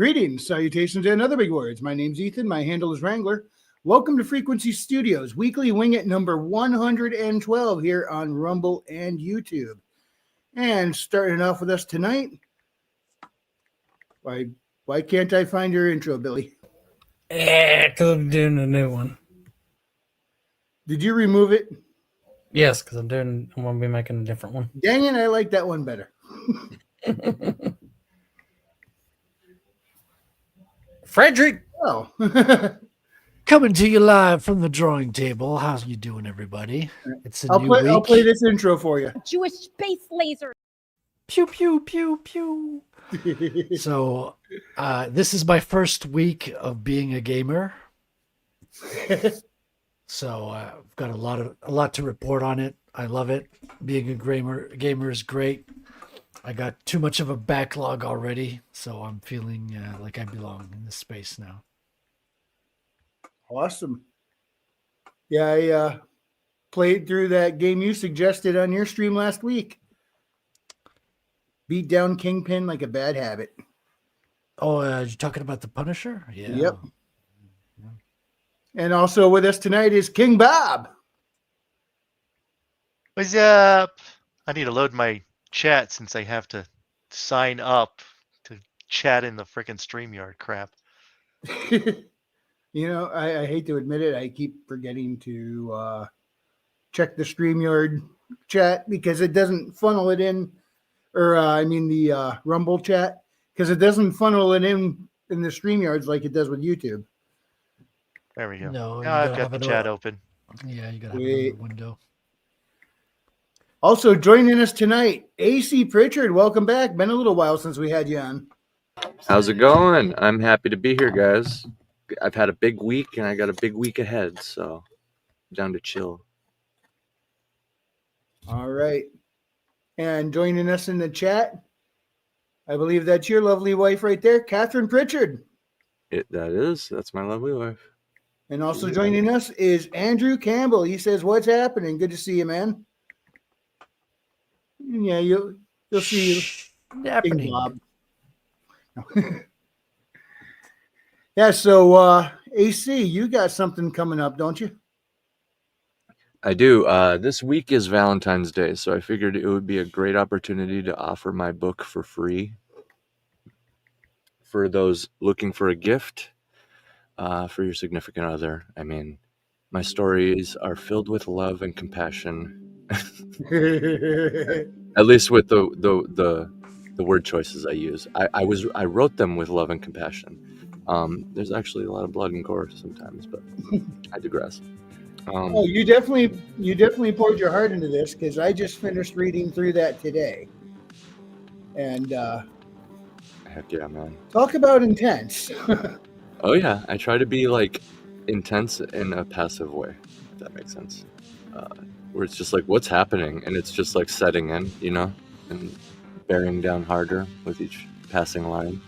Greetings, salutations, and other big words. My name's Ethan. My handle is Wrangler. Welcome to Frequency Studios, weekly Wing It number 112 here on Rumble and YouTube. And starting off with us tonight, why can't I find your intro, Billy? Because I'm doing a new one. Did you remove it? Yes, because I'm going to be making a different one. Dang it, I like that one better. Frederick! Oh. Coming to you live from the drawing table. How's you doing, everybody? It's a new week. I'll play this intro for you. Jewish space laser. Pew, pew, pew, pew. So, this is my first week of being a gamer. So, I've got a lot to report on it. I love it. Being a gamer is great. I got too much of a backlog already, so I'm feeling like I belong in this space now. Awesome. Yeah, I played through that game you suggested on your stream last week. Beat down Kingpin like a bad habit. Oh, you're talking about the Punisher? Yeah. Yep. And also with us tonight is King Bob. What's up? I need to load my chat since I have to sign up to chat in the freaking StreamYard crap. You know, I hate to admit it. I keep forgetting to check the StreamYard chat because it doesn't funnel it in, or the Rumble chat, because it doesn't funnel it in the StreamYards like it does with YouTube. There we go. No, Now I've got the chat open. Yeah, you got to have it in the window. Also joining us tonight, AC Pritchard. Welcome back. Been a little while since we had you on. How's it going? I'm happy to be here, guys. I've had a big week, and I got a big week ahead, so down to chill. All right. And joining us in the chat, I believe that's your lovely wife right there, Catherine Pritchard. That's my lovely wife. And also joining us is Andrew Campbell. He says, "What's happening? Good to see you, man." Yeah, you'll see you. Happening. Bob. Yeah, so AC, you got something coming up, don't you? I do. This week is Valentine's Day, so I figured it would be a great opportunity to offer my book for free for those looking for a gift for your significant other. I mean, my stories are filled with love and compassion. At least with the word choices I use. I wrote them with love and compassion. There's actually a lot of blood and gore sometimes, but I digress. You definitely poured your heart into this, because I just finished reading through that today. And heck yeah, man. Talk about intense. Oh yeah, I try to be like intense in a passive way, if that makes sense. Where it's just like, what's happening? And it's just like setting in, and bearing down harder with each passing line.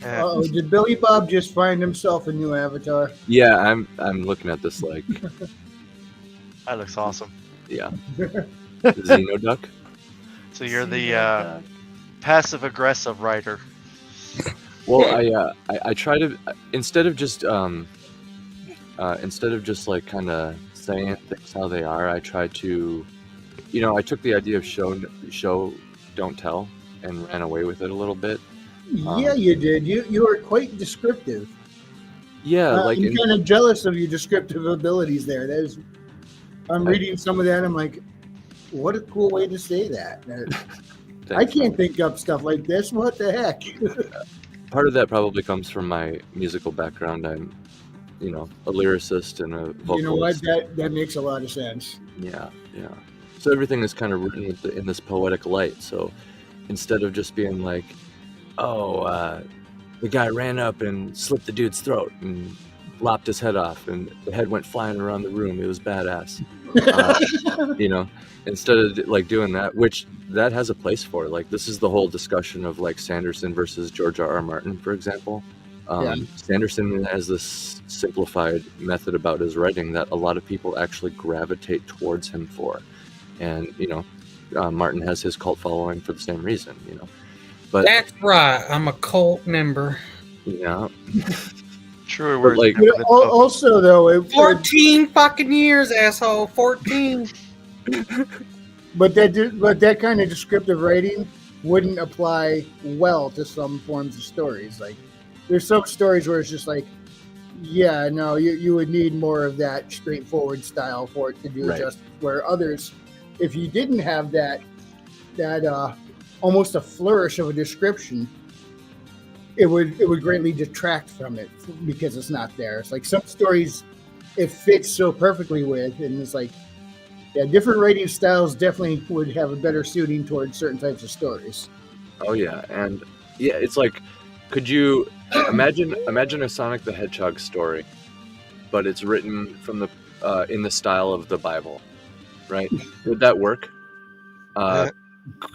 Oh, did Billy Bob just find himself a new avatar? Yeah, I'm looking at this like That looks awesome. yeah. Xenoduck. So you're the passive aggressive writer. Well, I try to instead of just like kind of saying things how they are, I try to, I took the idea of show don't tell and ran away with it a little bit. Yeah, you did. You are quite descriptive. Yeah, I'm kind of jealous of your descriptive abilities there. I'm reading some of that. I'm like, what a cool way to say that. I can't think up stuff like this. What the heck? Part of that probably comes from my musical background. I'm, a lyricist and a vocalist. You know what? That makes a lot of sense. Yeah. So everything is kind of written in this poetic light. So instead of just being like, the guy ran up and slit the dude's throat and lopped his head off, and the head went flying around the room. It was badass. Instead of like doing that, which that has a place for. Like, this is the whole discussion of like Sanderson versus George R.R. Martin, for example. Sanderson has this simplified method about his writing that a lot of people actually gravitate towards him for. And, Martin has his cult following for the same reason, But That's right. I'm a cult member. Yeah. Truer But, words. like- never been spoken. Also, though, 14 fucking years, asshole. 14. but that kind of descriptive writing wouldn't apply well to some forms of stories. Like, there's some stories where it's just like, yeah, no, you would need more of that straightforward style for it to do Right. justice. Where others, if you didn't have that almost a flourish of a description, it would greatly detract from it because it's not there. It's like some stories it fits so perfectly with, and it's like, yeah, different writing styles definitely would have a better suiting towards certain types of stories. Oh yeah, and yeah, it's like, could you imagine a Sonic the Hedgehog story, but it's written from the in the style of the Bible, right? Would that work?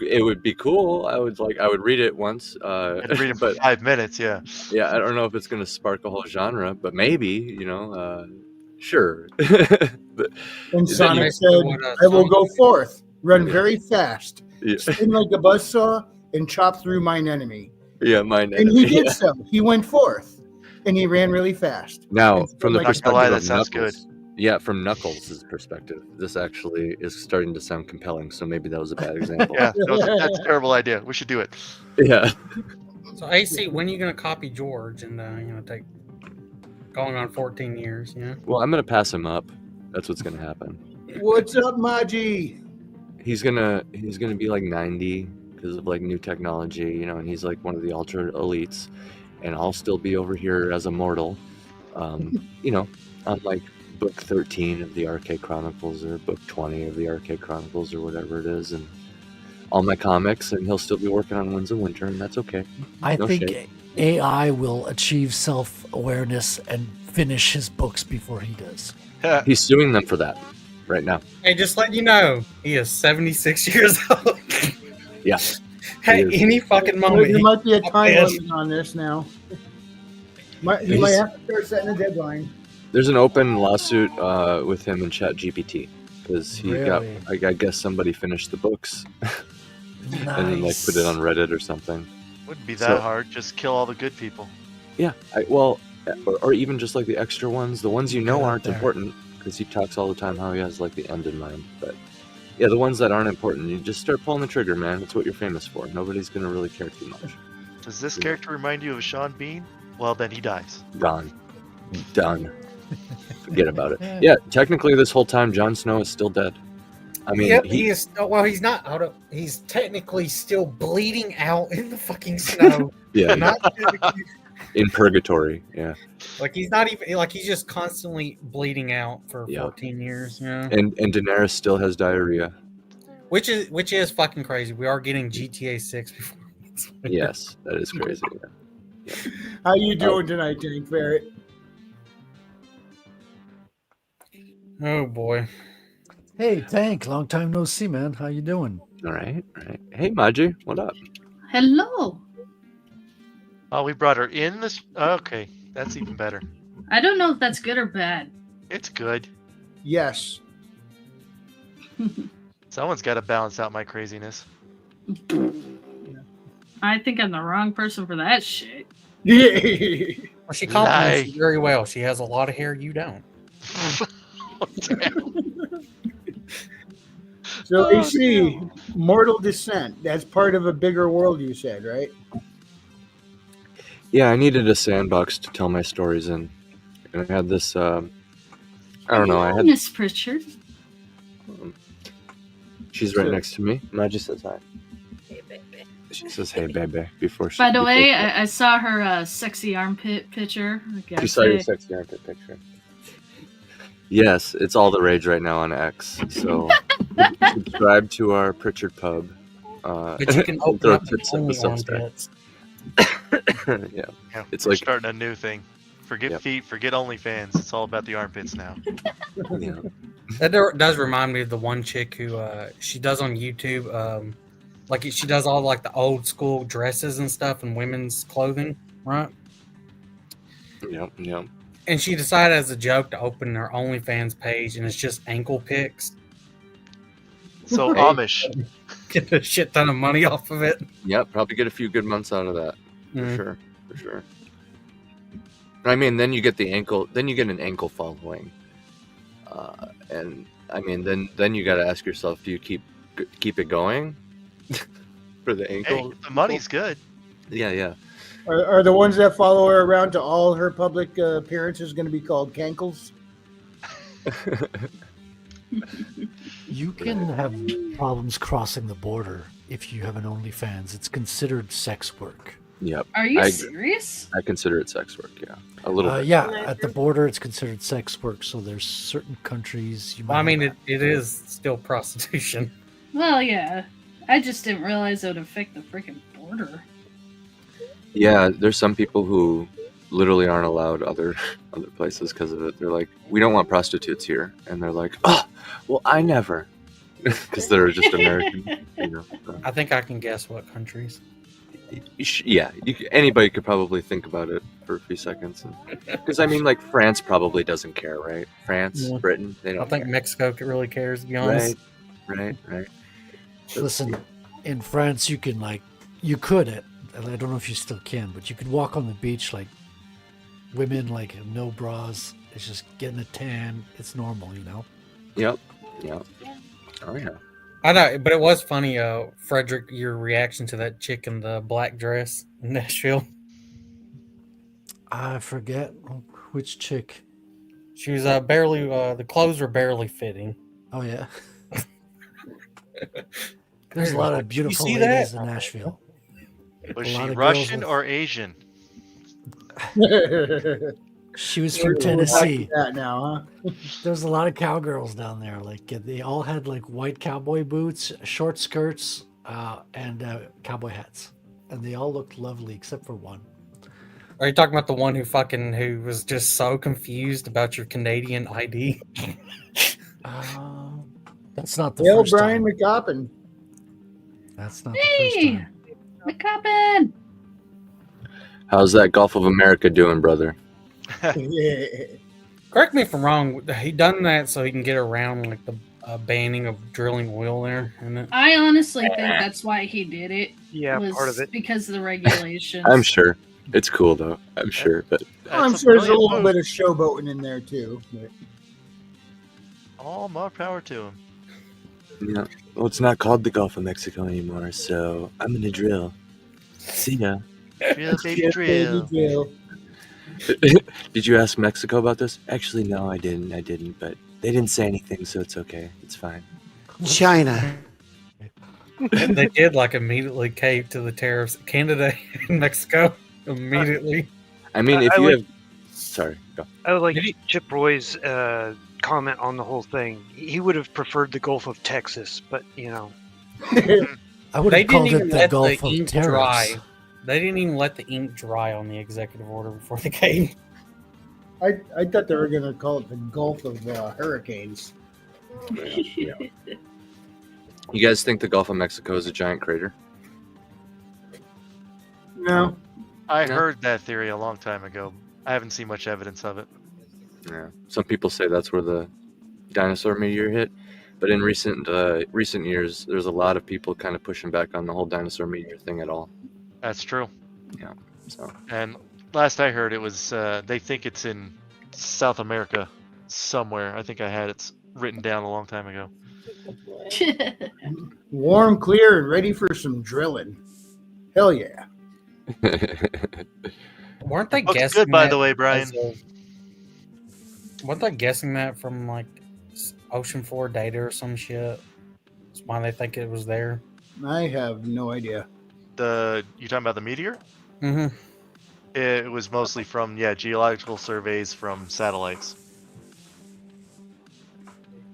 It would be cool. I would read it once. I'd read it for but 5 minutes. Yeah. yeah, I don't know if it's going to spark a whole genre, but maybe, sure. But And then Sonic you- said, What, "I will Sonic- go forth, run Yeah. very fast, yeah, spin like a buzzsaw, and chop through mine enemy." yeah, mine And he enemy. did Yeah. so. He went forth, and he ran really fast. Now, from the Not gonna perspective lie, of that sounds Knuckles, yeah, from Knuckles' perspective, this actually is starting to sound compelling. So maybe that was a bad example. Yeah. That's a terrible idea. We should do it. Yeah. So AC, when are you gonna copy George and take going on 14 years? Yeah. Well, I'm gonna pass him up. That's what's gonna happen. What's up, Maji? He's gonna be like 90 because of like new technology, and he's like one of the ultra elites, and I'll still be over here as a mortal, on like book 13 of the Arcade Chronicles or book 20 of the Arcade Chronicles or whatever it is, and all my comics, and he'll still be working on Winds of Winter, and that's okay. I No think shade. AI will achieve self-awareness and finish his books before he does. He's suing them for that right now. Hey, just letting you know, he is 76 years old. Yeah. Hey, He is. any fucking There moment. might be a time Yes. limit on this now. You might have to start setting a deadline. There's an open lawsuit with him and ChatGPT because he Really? I guess somebody finished the books and then like put it on Reddit or something. Wouldn't be that So- hard. Just kill all the good people. Yeah, or even just like the extra ones, the ones Get out aren't there. important, because he talks all the time how he has like the end in mind. But yeah, the ones that aren't important, you just start pulling the trigger, man. That's what you're famous for. Nobody's gonna really care too much. Does this character remind you of Sean Bean? Well, then he dies. Gone, done. Forget about it. Yeah, technically, this whole time, Jon Snow is still dead. I mean, Yep, he is. Well, he's not out of. He's technically still bleeding out in the fucking snow. yeah, Not in purgatory. Yeah, like he's not even like he's just constantly bleeding out for Yeah. 14 years. Yeah, and Daenerys still has diarrhea. which is fucking crazy. We are getting GTA 6 before. Yes, that is crazy. Yeah. How you doing tonight, Tank Ferret? Oh boy. Hey, Tank, long time no see, man. How you doing? All right. Hey, Maji, what up? Hello. Oh, we brought her in this. Okay, that's even better. I don't know if that's good or bad. It's good. Yes. Someone's got to balance out my craziness. I think I'm the wrong person for that shit. Well, she compliments Lie. you very well. She has a lot of hair. You don't. So Oh, AC, Mortal Descent. That's part of a bigger world, you said, right? Yeah, I needed a sandbox to tell my stories in, and I had this. I don't know. I had. Miss Pritchard. She's right next to me. Maji says hi. She says, "Hey, baby." Before she. By the before way, she- I saw her sexy armpit picture. I you gotta saw your say. sexy armpit picture. Yes, it's all the rage right now on X. So subscribe to our Pritchard Pub. But you can open throw up tips only at the Substack. armpits. Yeah, Yeah, It's we're like- starting a new thing. Forget Yep. feet, forget OnlyFans. It's all about the armpits now. yeah. That does remind me of the one chick who she does on YouTube. Like she does all like the old school dresses and stuff and women's clothing, right? Yep. And she decided as a joke to open her OnlyFans page, and it's just ankle pics. So Hey. Amish. Get a shit ton of money off of it. Yep. Probably get a few good months out of that. For Mm. sure. For sure. I mean, then you get the ankle. Then you get an ankle following, and I mean, then you got to ask yourself: do you keep it going for the Hey, ankle? the money's good. Yeah. Are the ones that follow her around to all her public appearances going to be called cankles? You can have problems crossing the border if you have an OnlyFans. It's considered sex work. Yep. Are you I- serious? I consider it sex work. Yeah, a little bit. Yeah, at the border, it's considered sex work. So there's certain countries you might. Well, I mean, have- it is still prostitution. Well, yeah. I just didn't realize it would affect the freaking border. Yeah, there's some people who literally aren't allowed other places because of it. They're like, we don't want prostitutes here, and they're like, oh, well, I never, because they're just American, you know. So. I think I can guess what countries. Yeah, anybody could probably think about it for a few seconds, because I mean, like France probably doesn't care, right? France, Yeah. Britain, they I don't. think care. Mexico really cares, to be honest. Right. Listen, in France, you can you could. I don't know if you still can, but you could walk on the beach like women, like no bras. It's just getting a tan. It's normal, you know. Yep. Oh yeah. I know, but it was funny, Frederick, your reaction to that chick in the black dress in Nashville. I forget which chick. She was barely, the clothes were barely fitting. Oh yeah. There's a lot of beautiful see ladies that? in Nashville. Was A she lot of girls Russian with- or Asian? She was from We're Tennessee. that now, huh? There's a lot of cowgirls down there. Like they all had like white cowboy boots, short skirts, and cowboy hats, and they all looked lovely except for one. Are you talking about the one who was just so confused about your Canadian ID? That's not the Hail first Brian time. McCoppin. That's not the first Hey! time. McCubbin! How's that Gulf of America doing, brother? Yeah. Correct me if I'm wrong. He done that so he can get around like the banning of drilling oil there, isn't it? I honestly think that's why he did it. Yeah, was part of it. because of the regulations. I'm sure it's cool though. I'm sure, but I'm That's sure there's a brilliant little move. bit of showboating in there too. But All more power to him. yeah. Well, it's not called the Gulf of Mexico anymore, so I'm gonna drill. See ya. Drill, baby, Yes, drill. baby, drill. Did you ask Mexico about this? Actually, no, I didn't. But they didn't say anything, so it's okay. It's fine. China. They did like immediately cave to the tariffs. Canada and Mexico immediately. I mean, if I you would- have, sorry, go. I would like Maybe- Chip Roy's comment on the whole thing. He would have preferred the Gulf of Texas, but you know, I would They have called didn't even it the let Gulf the of ink Terrorists. dry. They didn't even let the ink dry on the executive order before they came. I thought they were going to call it the Gulf of Hurricanes. Yeah. You guys think the Gulf of Mexico is a giant crater? No. I No. heard that theory a long time ago. I haven't seen much evidence of it. Yeah. Some people say that's where the dinosaur meteor hit, but in recent years, there's a lot of people kind of pushing back on the whole dinosaur meteor thing at all. That's true. So And last I heard, it was they think it's in South America somewhere. I think I had it written down a long time ago. Warm, clear, and ready for some drilling. Hell yeah. Weren't they Looks guessing good, by that the way, Brian. as weren't they guessing that from like Ocean 4 data or some shit? That's why they think it was there. I have no idea. You talking about the meteor? Mm-hmm. It was mostly from geological surveys from satellites.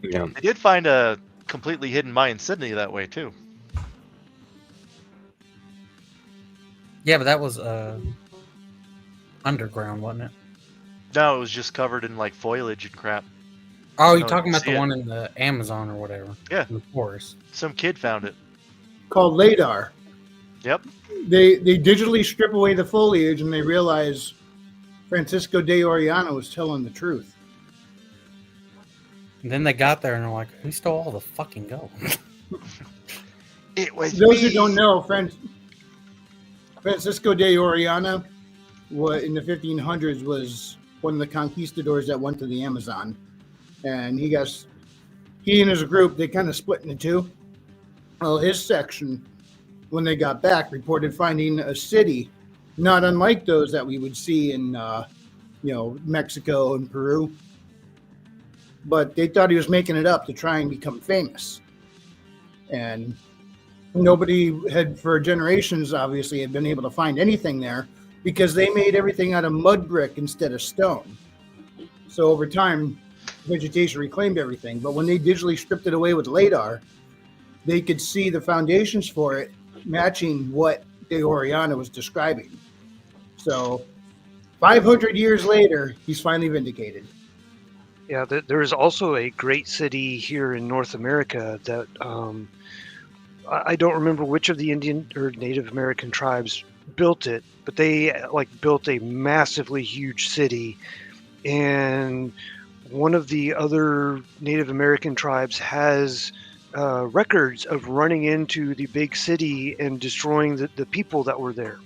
yeah. They did find a completely hidden Mayan Sydney that way too. Yeah, but that was underground, wasn't it? No, it was just covered in like foliage and crap. Oh, you're No, talking you about see the it. one in the Amazon or whatever. Yeah. In the forest. Some kid found it. Called LADAR. Yep. They digitally strip away the foliage and they realize Francisco de Orellana was telling the truth. And then they got there and they're like, who stole all the fucking gold? It was Those who me. don't know, Francisco de Orellana what in the 1500s was one of the conquistadors that went to the Amazon, and he and his group, they kind of split into two. Well, his section, when they got back, reported finding a city not unlike those that we would see in Mexico and Peru, but they thought he was making it up to try and become famous. And nobody had, for generations, obviously, had been able to find anything there because they made everything out of mud brick instead of stone. So over time, vegetation reclaimed everything. But when they digitally stripped it away with LiDAR, they could see the foundations for it matching what De Oriana was describing. So 500 years later, he's finally vindicated. Yeah, there is also a great city here in North America that I don't remember which of the Indian or Native American tribes built it, but they built a massively huge city, and one of the other Native American tribes has records of running into the big city and destroying the people that were there.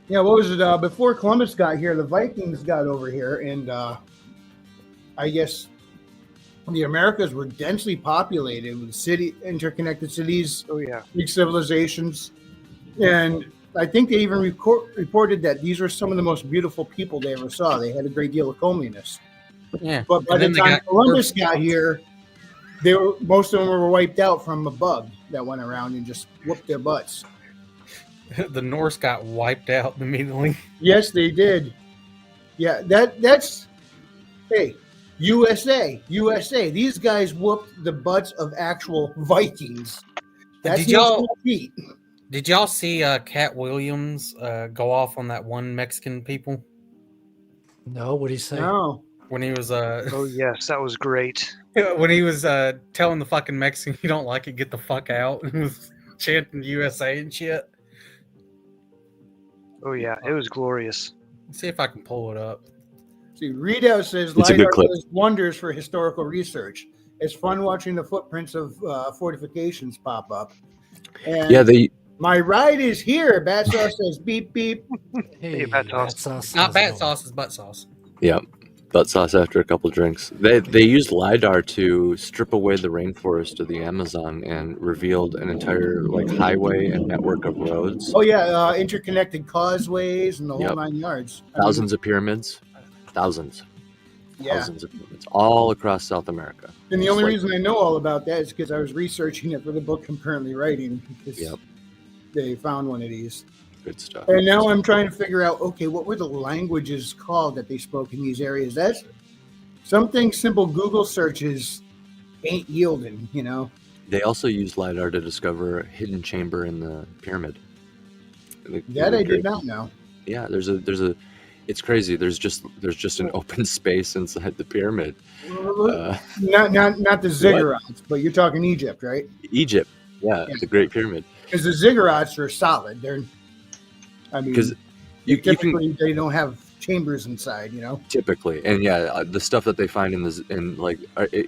Yeah, what was it? Before Columbus got here, the Vikings got over here, and I guess the Americas were densely populated with interconnected cities, Oh yeah, big civilizations, and I think they even reported that these were some of the most beautiful people they ever saw. They had a great deal of comeliness. Yeah. But by And the then they time got Columbus earth got here, most of them were wiped out from a bug that went around and just whooped their butts. The Norse got wiped out immediately. Yes, they did. Yeah, that's hey, USA. These guys whooped the butts of actual Vikings. That's Did y'all- no small feat. Did y'all see Cat Williams go off on that one Mexican people No, what do you say? No. when he was oh yes, that was great. when he was telling the fucking Mexican, "You don't like it, get the fuck out," and was chanting USA and shit. Oh yeah, it was glorious. Let's see if I can pull it up. See, Readout says It's a good LiDAR clip. does wonders for historical research. It's fun watching the footprints of fortifications pop up. And Yeah, they my ride is here. Bat Sauce says beep beep. Hey, Bat Sauce. Not how's it bat going? sauce, is butt sauce. butt sauce after a couple drinks. They used LiDAR to strip away the rainforest of the Amazon and revealed an entire highway and network of roads, Oh yeah, interconnected causeways and the whole Yep. 9 yards. I mean, thousands of pyramids, thousands yeah. of pyramids all across South America. And the It's only like- reason I know all about that is because I was researching it for the book I'm currently writing. Because Yep. they found one of these. Good stuff. And now I'm trying to figure out, okay, what were the languages called that they spoke in these areas? That's something simple Google searches ain't yielding, you know? They also used LiDAR to discover a hidden chamber in the pyramid. That I did not know. Yeah, there's a it's crazy. There's just an open space inside the pyramid. Not the ziggurats, but you're talking Egypt, right? Egypt, yeah, Yeah. the Great Pyramid. Because the ziggurats are solid. Because you can typically they don't have chambers inside, you know? typically, and yeah, the stuff that they find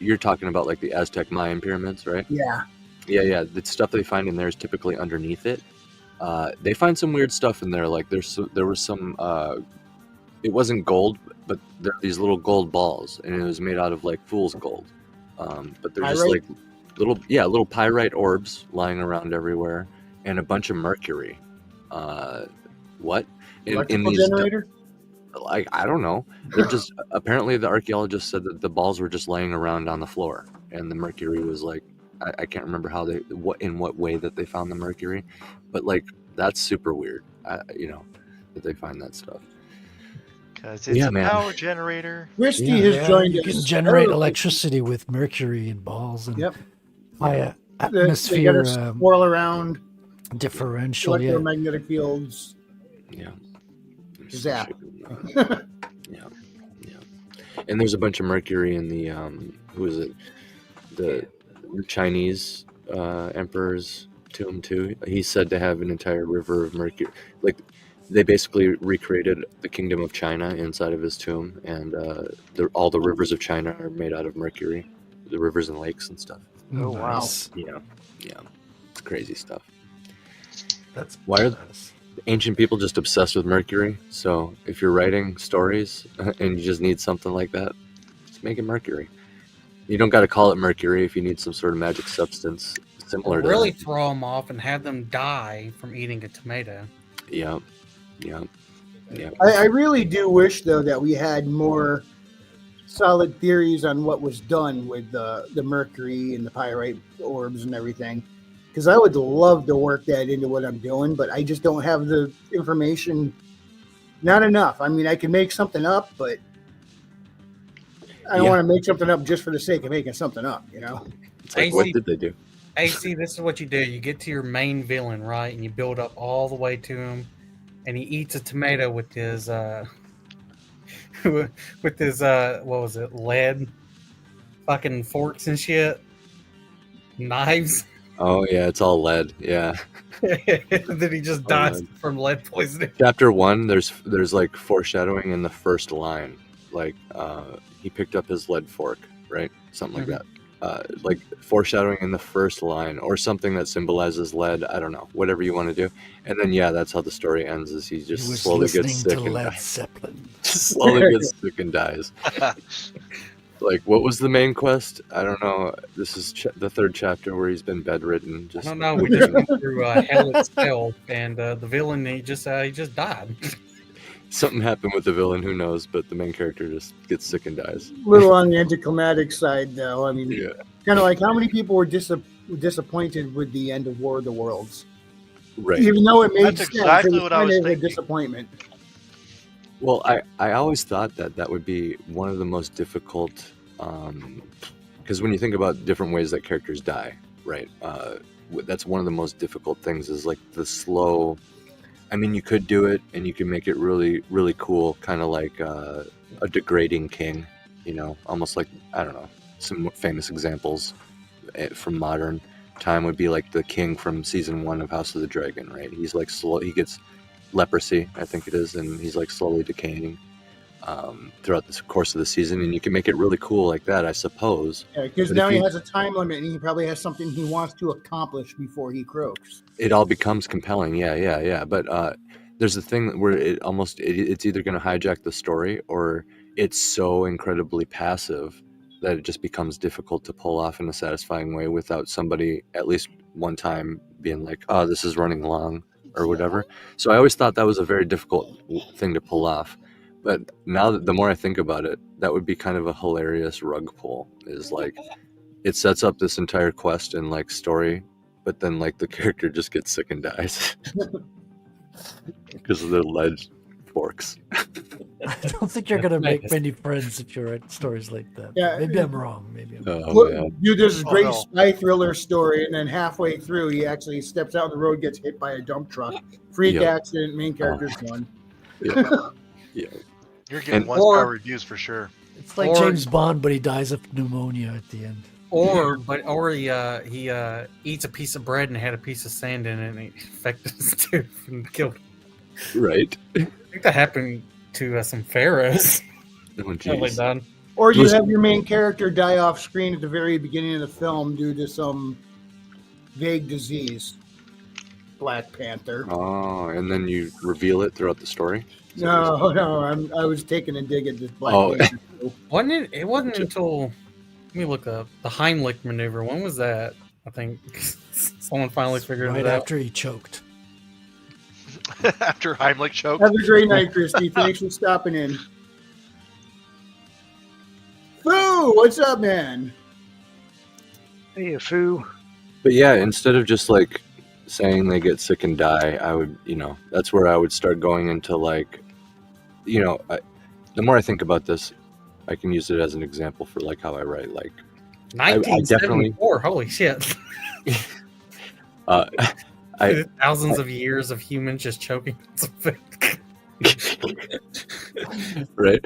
you're talking about like the Aztec Mayan pyramids, right? Yeah. Yeah. The stuff they find in there is typically underneath it. They find some weird stuff in there. Like there was some. It wasn't gold, but there are these little gold balls, and it was made out of like fool's gold. But they're just Pyrite? like little pyrite orbs lying around everywhere, and a bunch of mercury. What? Electrical generator? Like I don't know. They're just apparently the archaeologist said that the balls were just laying around on the floor, and the mercury was like I can't remember in what way that they found the mercury, but like that's super weird. That they find that stuff. Because it's Yeah, a man. power generator. Christy Yeah. has joined you us. can generate Oh, electricity with mercury and balls and Yep. high They atmosphere gotta swirl around differential. Yeah, electromagnetic fields. Yeah. There's Zap. some shit going on. Yeah. And there's a bunch of mercury in the who is it? The Chinese emperor's tomb too. He's said to have an entire river of mercury. Like they basically recreated the kingdom of China inside of his tomb, and all the rivers of China are made out of mercury. The rivers and lakes and stuff. Oh, wow. Nice. Yeah. It's crazy stuff. That's Why are badass. Ancient people just obsessed with mercury. So if you're writing stories and you just need something like that, just make it mercury. You don't got to call it mercury if you need some sort of magic substance Or similar to really that. throw them off and have them die from eating a tomato. Yeah, yeah. I really do wish, though, that we had more solid theories on what was done with the mercury and the pyrite orbs and everything. Because I would love to work that into what I'm doing, but I just don't have the information. Not enough. I mean, I can make something up, but I don't Yeah. want to make something up just for the sake of making something up, you know? It's like, AC what did they do? AC, this is what you do. You get to your main villain, right? And you build up all the way to him, and he eats a tomato with his what was it, lead fucking forks and shit, knives. Oh yeah, it's all lead. Yeah. Then he just dies lead. from lead poisoning. Chapter 1, there's like foreshadowing in the first line. Like he picked up his lead fork, right? Something like that. Like foreshadowing in the first line, or something that symbolizes lead. I don't know, whatever you want to do. And then yeah, that's how the story ends. Is he He just was slowly gets listening sick to and Led dies. Zeppelin. Slowly gets sick and dies. Like, what was the main quest? I don't know. This is the third chapter where he's been bedridden. I Just don't know. We just went through hell itself, and the villain he just died. something happened with the villain. Who knows? But the main character just gets sick and dies. A little on the anticlimactic side, though. I mean, Yeah. kind of like how many people were disappointed with the end of War of the Worlds? Right. Even though it made That's sense, exactly it what was I was kind of a thinking. disappointment. Well, I always thought that would be one of the most difficult, because when you think about different ways that characters die, right? That's one of the most difficult things is like the slow. I mean, you could do it and you can make it really, really cool, kind of like a degrading king, almost like, I don't know, some famous examples from modern time would be like the king from season 1 of House of the Dragon, right? He's like slow, he gets leprosy, I think it is, and he's like slowly decaying throughout the course of the season, and you can make it really cool like that, I suppose. Yeah, because But now if he you- has a time limit and he probably has something he wants to accomplish before he croaks. It all becomes compelling, yeah. But there's a thing where it's either going to hijack the story or it's so incredibly passive that it just becomes difficult to pull off in a satisfying way without somebody at least one time being like, oh, this is running long or whatever. So I always thought that was a very difficult thing to pull off. But now that the more I think about it, that would be kind of a hilarious rug pull. Is like it sets up this entire quest and like story, but then like the character just gets sick and dies because of their lead forks. I don't think you're gonna make Nice. many friends if you write stories like that. Yeah, Maybe I'm wrong. Maybe I'm wrong. Oh Look, man, dude, there's a Oh, great no. spy thriller story, and then halfway through, he actually steps out on the road, gets hit by a dump truck. Freak Yeah. accident, main character's gone. yeah. You're getting And- 1-star reviews for sure. It's like Or- James Bond, but he dies of pneumonia at the end. Or he eats a piece of bread and had a piece of sand in it, and it infected his tooth and killed him. Right. I think that happened to some pharaohs. Oh, Totally jeez. done. Or you Listen- have your main character die off screen at the very beginning of the film due to some vague disease. Black Panther. Oh, and then you reveal it throughout the story. No, I was taking a dig at this Black Oh. Panther. Wasn't it? It wasn't until let me look up the Heimlich maneuver. When was that? I think someone finally figured Right it out. after he choked. After Heimlich choke. Have a great night, Christy. Thanks for stopping in. Foo, what's up, man? Hey, a foo. But yeah, instead of just like saying they get sick and die, I would, that's where I would start going into like, the more I think about this, I can use it as an example for like how I write. Like, I definitely- 1974. Holy shit! uh, I Thousands of years of humans just choking on some food. right.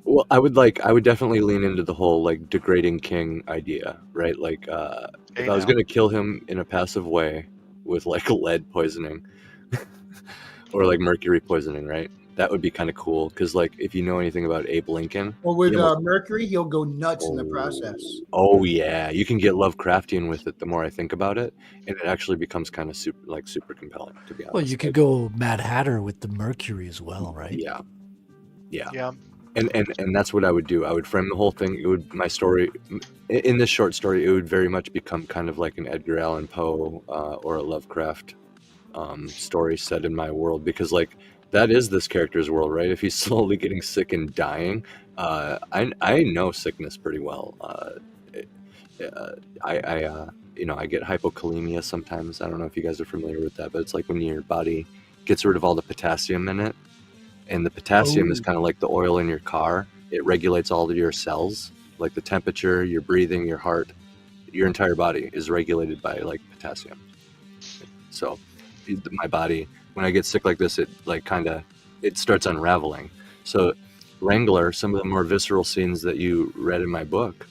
Well, I would definitely lean into the whole like degrading king idea, right? Like, if I was going to kill him in a passive way with like lead poisoning or like mercury poisoning, right? That would be kind of cool because, like, if you know anything about Abe Lincoln, Well, with he almost- Mercury, he'll go nuts in the process. Oh yeah, you can get Lovecraftian with it. The more I think about it, and it actually becomes kind of super compelling, to be honest. Well, you could go Mad Hatter with the Mercury as well, right? Yeah, yeah, Yeah. and that's what I would do. I would frame the whole thing. It would my story in this short story. It would very much become kind of like an Edgar Allan Poe or a Lovecraft story set in my world, because like that is this character's world, right? If he's slowly getting sick and dying, I know sickness pretty well. I get hypokalemia sometimes. I don't know if you guys are familiar with that, but it's like when your body gets rid of all the potassium in it, and the potassium is kind of like the oil in your car. It regulates all of your cells, like the temperature, your breathing, your heart. Your entire body is regulated by like potassium. So my body, when I get sick like this, it starts unraveling. So Wrangler, some of the more visceral scenes that you read in my book,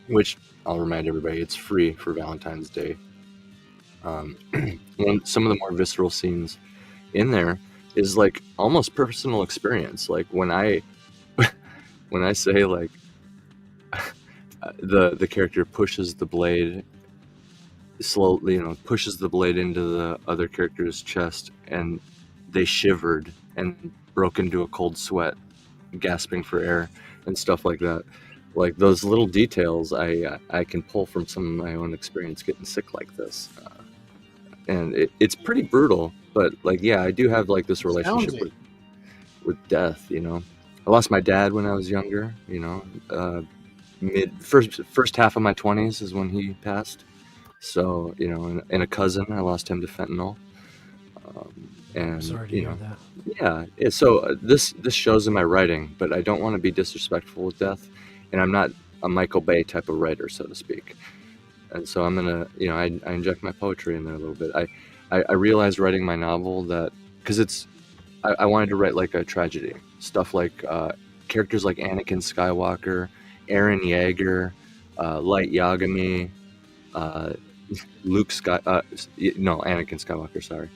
which I'll remind everybody, it's free for Valentine's Day. Some of the more visceral scenes in there is like almost personal experience. Like when I say like the character pushes the blade slowly, pushes the blade into the other character's chest, and they shivered and broke into a cold sweat, gasping for air and stuff like that. Like those little details I can pull from some of my own experience getting sick like this. And it's pretty brutal, but like, yeah, I do have like this relationship with death, I lost my dad when I was younger, first half of my 20s is when he passed. So, and a cousin, I lost him to fentanyl. And Sorry to hear that. Yeah. So this shows in my writing, but I don't want to be disrespectful with death, and I'm not a Michael Bay type of writer, so to speak. And so I'm gonna, I inject my poetry in there a little bit. I realized writing my novel that because I wanted to write like a tragedy, stuff like characters like Anakin Skywalker, Eren Yeager, Light Yagami, Anakin Skywalker, sorry.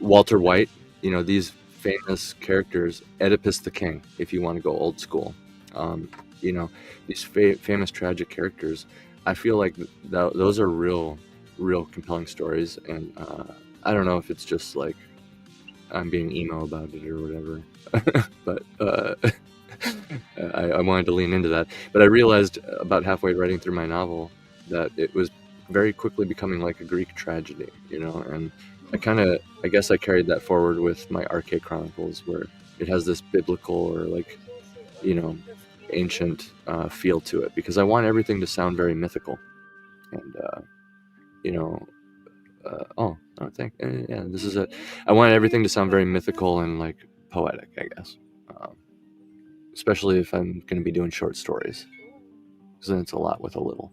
Walter White, these famous characters, Oedipus the King, if you want to go old school. These famous tragic characters, I feel like those are real compelling stories, and I don't know if it's just like I'm being emo about it or whatever, but I wanted to lean into that. But I realized about halfway writing through my novel that it was very quickly becoming like a Greek tragedy, and I guess I carried that forward with my Arche Chronicles, where it has this biblical or like, ancient feel to it, because I want everything to sound very mythical. And, this is it. I want everything to sound very mythical and like poetic, I guess. Especially if I'm going to be doing short stories, because then it's a lot with a little,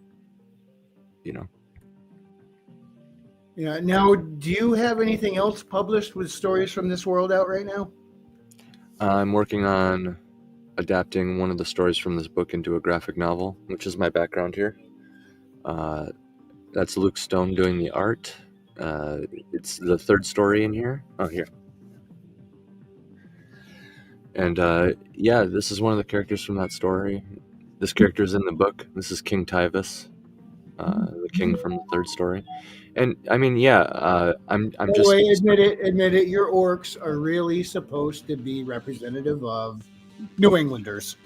Yeah. Now, do you have anything else published with stories from this world out right now? I'm working on adapting one of the stories from this book into a graphic novel, which is my background here. That's Luke Stone doing the art. It's the third story in here. Oh, here. And this is one of the characters from that story. This character is in the book. This is King Tyvus, the king from the third story. And I mean, I'm By the just way, admit it. Your orcs are really supposed to be representative of New Englanders.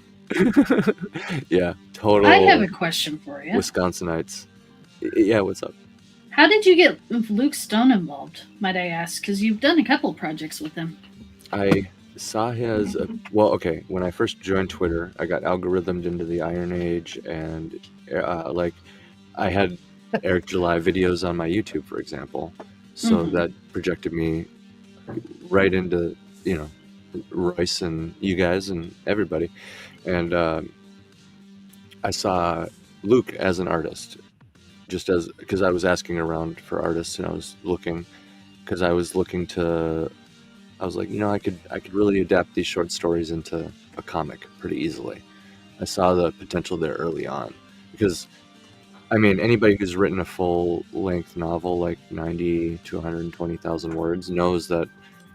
yeah, total. I have a question for you. Wisconsinites. Yeah, what's up? How did you get Luke Stone involved, might I ask? Because you've done a couple projects with him. I saw his. When I first joined Twitter, I got algorithmed into the Iron Age, and I had Eric July videos on my YouTube, for example. So that projected me right into, Royce and you guys and everybody. And I saw Luke as an artist, because I was asking around for artists, and I was looking to, I was like, I could really adapt these short stories into a comic pretty easily. I saw the potential there early on, because I mean, anybody who's written a full-length novel, like 90 to 120,000 words, knows that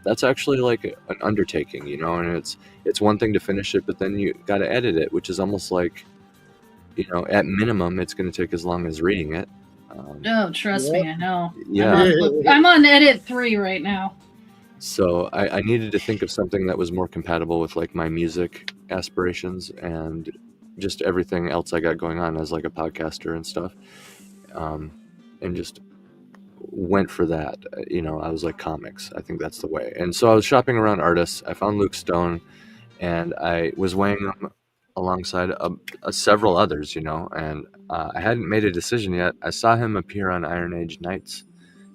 that's actually like an undertaking, you know. And it's one thing to finish it, but then you got to edit it, which is almost like, you know, at minimum it's going to take as long as reading it. Oh, trust me, I know. Yeah. I'm on edit 3 right now. So I needed to think of something that was more compatible with like my music aspirations and just everything else I got going on as like a podcaster and stuff. And just went for that. You know, I was like, comics, I think that's the way. And so I was shopping around artists. I found Luke Stone, and I was weighing them alongside several others, you know, and I hadn't made a decision yet. I saw him appear on Iron Age Nights,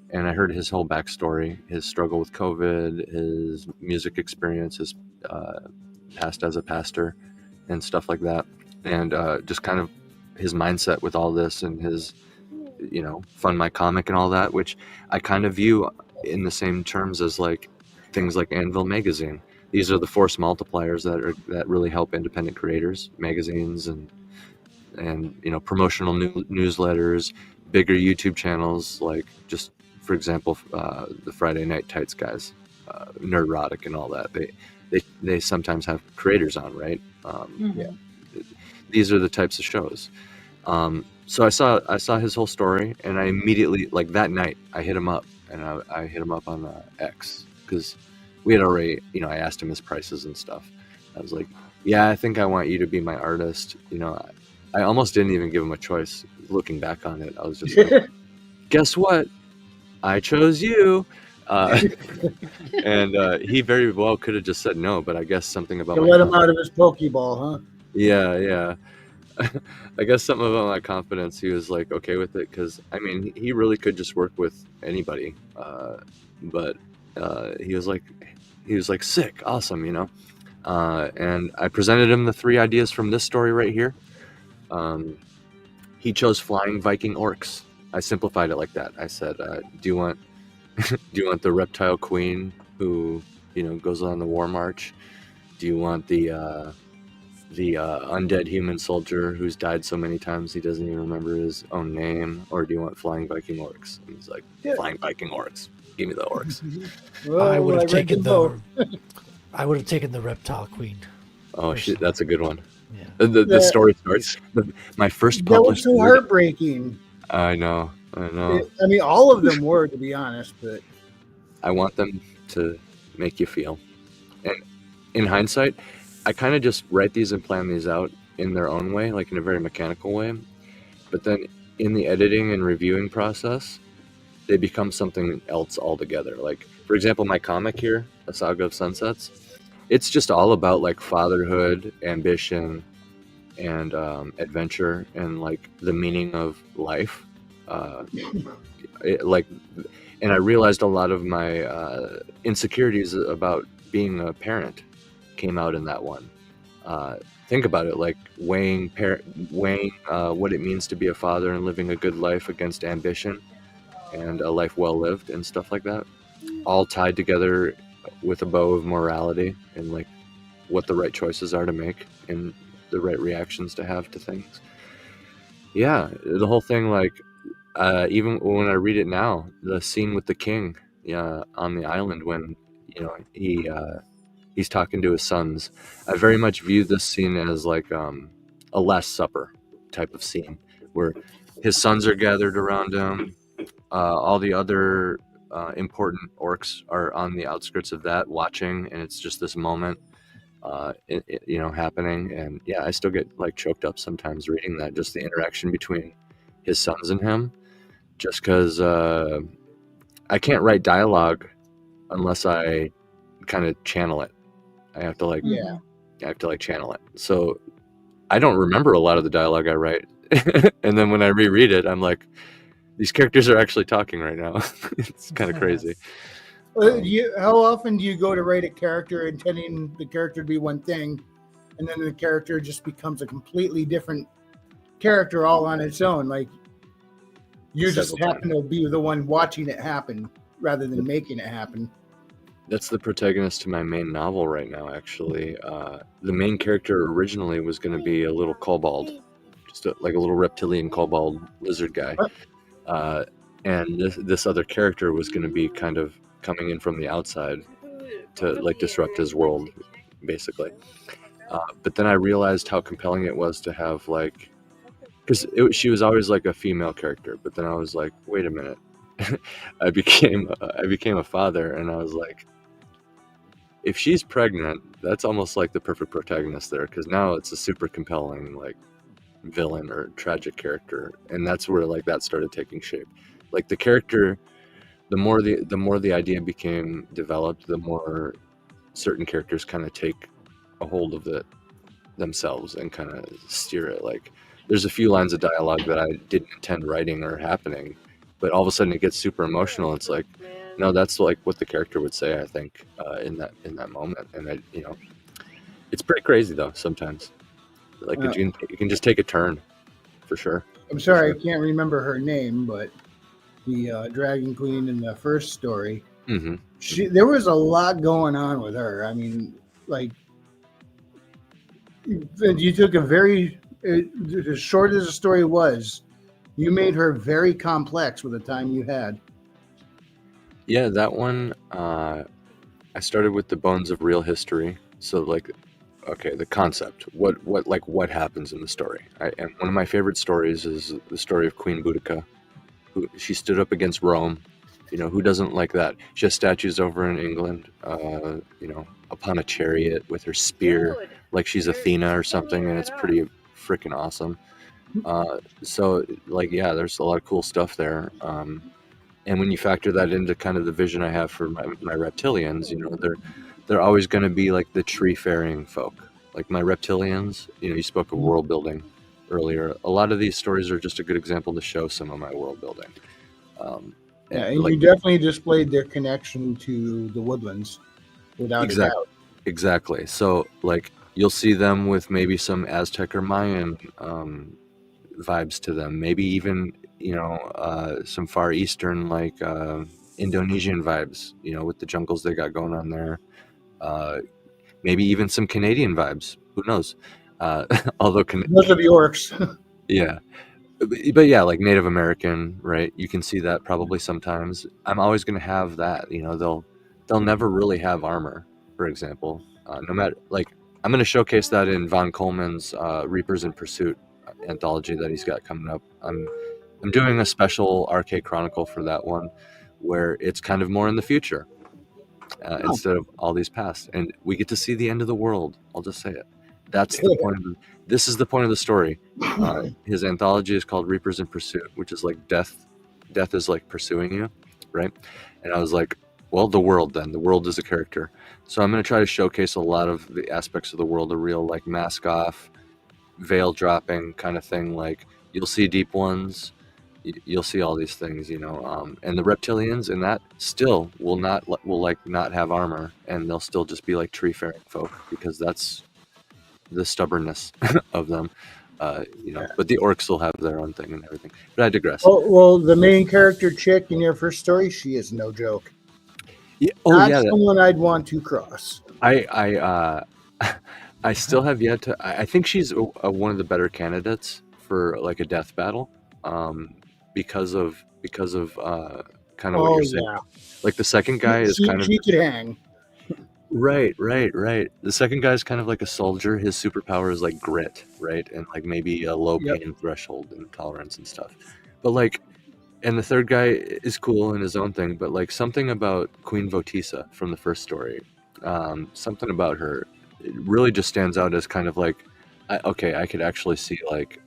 and I heard his whole backstory, his struggle with COVID, his music experience, his past as a pastor, and stuff like that, and just kind of his mindset with all this, and his, you know, fund my comic and all that, which I kind of view in the same terms as like things like Anvil Magazine. These are the force multipliers that really help independent creators, magazines, and you know, promotional newsletters, bigger YouTube channels, like just for example, the Friday Night Tights guys, Nerdrotic and all that. They sometimes have creators on, right? Yeah. These are the types of shows. So I saw his whole story, and I immediately, like that night, I hit him up, and I hit him up on X, because we had already, you know, I asked him his prices and stuff. I was like, yeah, I think I want you to be my artist. You know, I almost didn't even give him a choice. Looking back on it, I was just like, guess what? I chose you. And he very well could have just said no, but I guess something about You let him out of his Pokeball, huh? Yeah. I guess something about my confidence, he was like okay with it, because I mean, he really could just work with anybody, but he was like sick, awesome, you know. And I presented him the 3 ideas from this story right here. He chose flying Viking orcs. I simplified it like that. I said, do you want the reptile queen who, you know, goes on the war march? Do you want the undead human soldier who's died so many times he doesn't even remember his own name? Or do you want flying Viking orcs? And he's like, flying Viking orcs. Give me the orcs. Well, I would have read taken them both. I would have taken the reptile queen. Oh shit, that's a good one. Yeah. The story starts. My first That was published. so heartbreaking. I know. I mean, all of them were, to be honest, but I want them to make you feel. And in hindsight, I kind of just write these and plan these out in their own way, like in a very mechanical way. But then in the editing and reviewing process, they become something else altogether. Like, for example, my comic here, A Saga of Sunsets, it's just all about like fatherhood, ambition, and adventure, and like the meaning of life. And I realized a lot of my insecurities about being a parent came out in that one. Think about it, like weighing what it means to be a father and living a good life against ambition and a life well lived and stuff like that, all tied together with a bow of morality and like what the right choices are to make and the right reactions to have to things. Yeah, the whole thing, like even when I read it now, the scene with the king, on the island when, you know, he's talking to his sons, I very much view this scene as like a Last Supper type of scene where his sons are gathered around him. All the other important orcs are on the outskirts of that watching, and it's just this moment you know, happening. And yeah, I still get like choked up sometimes reading that, just the interaction between his sons and him, just because I can't write dialogue unless I kind of channel it. I have to like channel it. So I don't remember a lot of the dialogue I write. And then when I reread it, I'm like, these characters are actually talking right now. It's kind of crazy. How often do you go to write a character intending the character to be one thing, and then the character just becomes a completely different character all on its own? Like, you just happen to be the one watching it happen rather than making it happen. That's the protagonist to my main novel right now, actually. The main character originally was going to be a little kobold, just like a little reptilian kobold lizard guy. And this other character was going to be kind of coming in from the outside. to like disrupt his world, basically. But then I realized how compelling it was to have like, because she was always like a female character. But then I was like, wait a minute, I became a father, and I was like, if she's pregnant, that's almost like the perfect protagonist there, because now it's a super compelling like villain or tragic character, and that's where like that started taking shape. Like the character, the more the idea became developed, the more certain characters kind of take a hold of it themselves and kind of steer it. Like there's a few lines of dialogue that I didn't intend writing or happening, but all of a sudden it gets super emotional. It's like, no, that's like what the character would say, I think, in that moment. And I, it's pretty crazy though sometimes. Like you can just take a turn, for sure. I'm sorry, I can't remember her name, but the Dragon Queen in the first story, there was a lot going on with her. I mean, like, you took a very, as short as the story was, you made her very complex with the time you had. Yeah, that one, I started with the bones of real history. So like, okay, the concept, what happens in the story. And one of my favorite stories is the story of Queen Boudica. She stood up against Rome. Who doesn't like that? She has statues over in England, upon a chariot with her spear, like she's Athena or something, and it's pretty freaking awesome. So, like, yeah, there's a lot of cool stuff there. And when you factor that into kind of the vision I have for my reptilians, they're always going to be like the tree-faring folk. Like my reptilians, you spoke of world building earlier. A lot of these stories are just a good example to show some of my world building. Yeah, and like, you definitely displayed their connection to the woodlands, without a doubt. Exactly. So, like, you'll see them with maybe some Aztec or Mayan vibes to them. Maybe even, some Far Eastern, like Indonesian vibes, with the jungles they got going on there. Maybe even some Canadian vibes. Who knows? Although Those are the orcs. Yeah. But yeah, like Native American, right? You can see that probably sometimes. I'm always going to have that. They'll never really have armor, for example. No matter, like, I'm going to showcase that in Von Coleman's Reapers in Pursuit anthology that he's got coming up. I'm doing a special RK Chronicle for that one, where it's kind of more in the future instead of all these past, and we get to see the end of the world. I'll just say it. That's the point. This is the point of the story. His anthology is called Reapers in Pursuit, which is like death. Death is like pursuing you, right? And I was like, well, the world then. The world is a character. So I'm going to try to showcase a lot of the aspects of the world, a real like mask off, veil dropping kind of thing. Like you'll see deep ones. You'll see all these things, and the reptilians in that still will not have armor, and they'll still just be like tree-faring folk, because that's the stubbornness of them, but the orcs will have their own thing and everything. But I digress. Well, the main character chick in your first story, she is no joke. Yeah. Not someone I'd want to cross. I still have yet to. I think she's one of the better candidates for like a death battle, because of kind of what you're saying. Yeah. Like the second guy is kind of. She could hang. Right. The second guy is kind of like a soldier. His superpower is like grit, right? And like maybe a low pain threshold and tolerance and stuff. But like, and the third guy is cool in his own thing, but like something about Queen Votisa from the first story, something about her, it really just stands out as kind of like, I could actually see like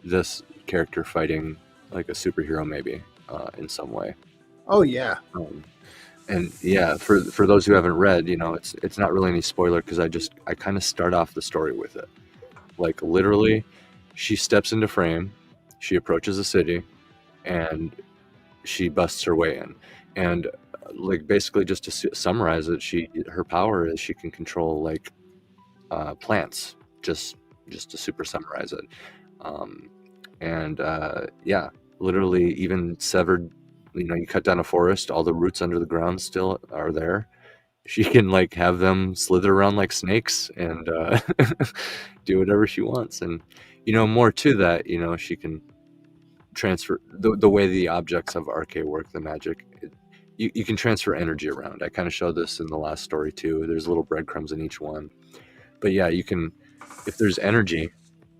this character fighting like a superhero maybe in some way. Oh yeah. And yeah, for those who haven't read, it's not really any spoiler, because I kind of start off the story with it. Like literally, she steps into frame, she approaches a city, and she busts her way in. And like basically, just to summarize it, her power is she can control like plants. Just to super summarize it. Yeah, literally even severed. You cut down a forest, all the roots under the ground still are there. She can like have them slither around like snakes and do whatever she wants. And more to that, she can transfer the way the objects of RK work, the magic. you can transfer energy around. I kind of showed this in the last story too. There's little breadcrumbs in each one. But yeah, you can, if there's energy,